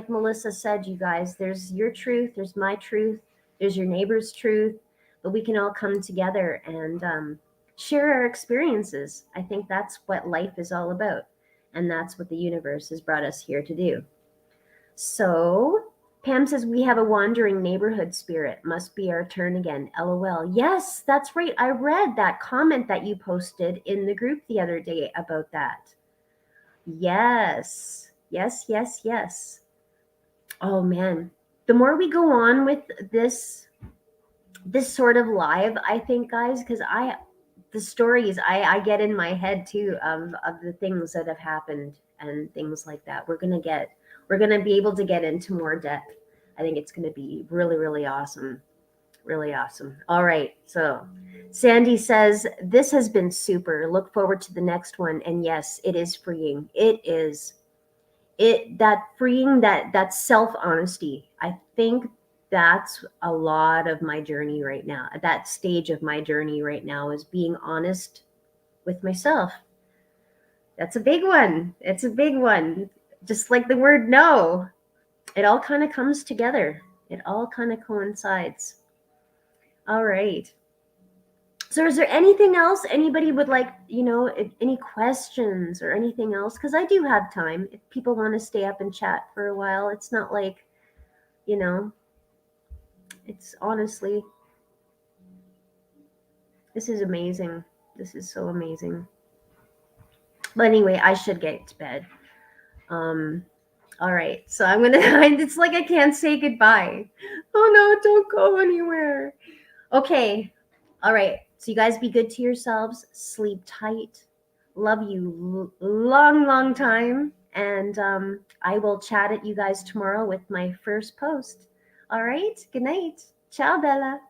Melissa said, you guys. There's your truth. There's my truth. There's your neighbor's truth. But we can all come together and share our experiences. I think that's what life is all about. And that's what the universe has brought us here to do. So Pam says, we have a wandering neighborhood spirit. Must be our turn again. LOL. Yes, that's right. I read that comment that you posted in the group the other day about that. Yes. Yes, yes, yes. Oh man. The more we go on with this sort of live, I think, guys, because the stories I get in my head too of the things that have happened and things like that. We're gonna be able to get into more depth. I think it's gonna be really, really awesome. Really awesome. All right. So Sandy says, this has been super. Look forward to the next one. And yes, it is freeing. It is that freeing, that self-honesty. I think that's a lot of my journey right now. That stage of my journey right now is being honest with myself. That's a big one. It's a big one. Just like the word no. It all kind of comes together. It all kind of coincides. All right. So is there anything else anybody would like, any questions or anything else? Because I do have time. If people want to stay up and chat for a while, it's not like, it's honestly, this is amazing. This is so amazing. But anyway, I should get to bed. All right. So I'm going to, it's like I can't say goodbye. Oh no, don't go anywhere. Okay. All right. So you guys be good to yourselves. Sleep tight. Love you long, long time. And I will chat at you guys tomorrow with my first post. All right. Good night. Ciao, Bella.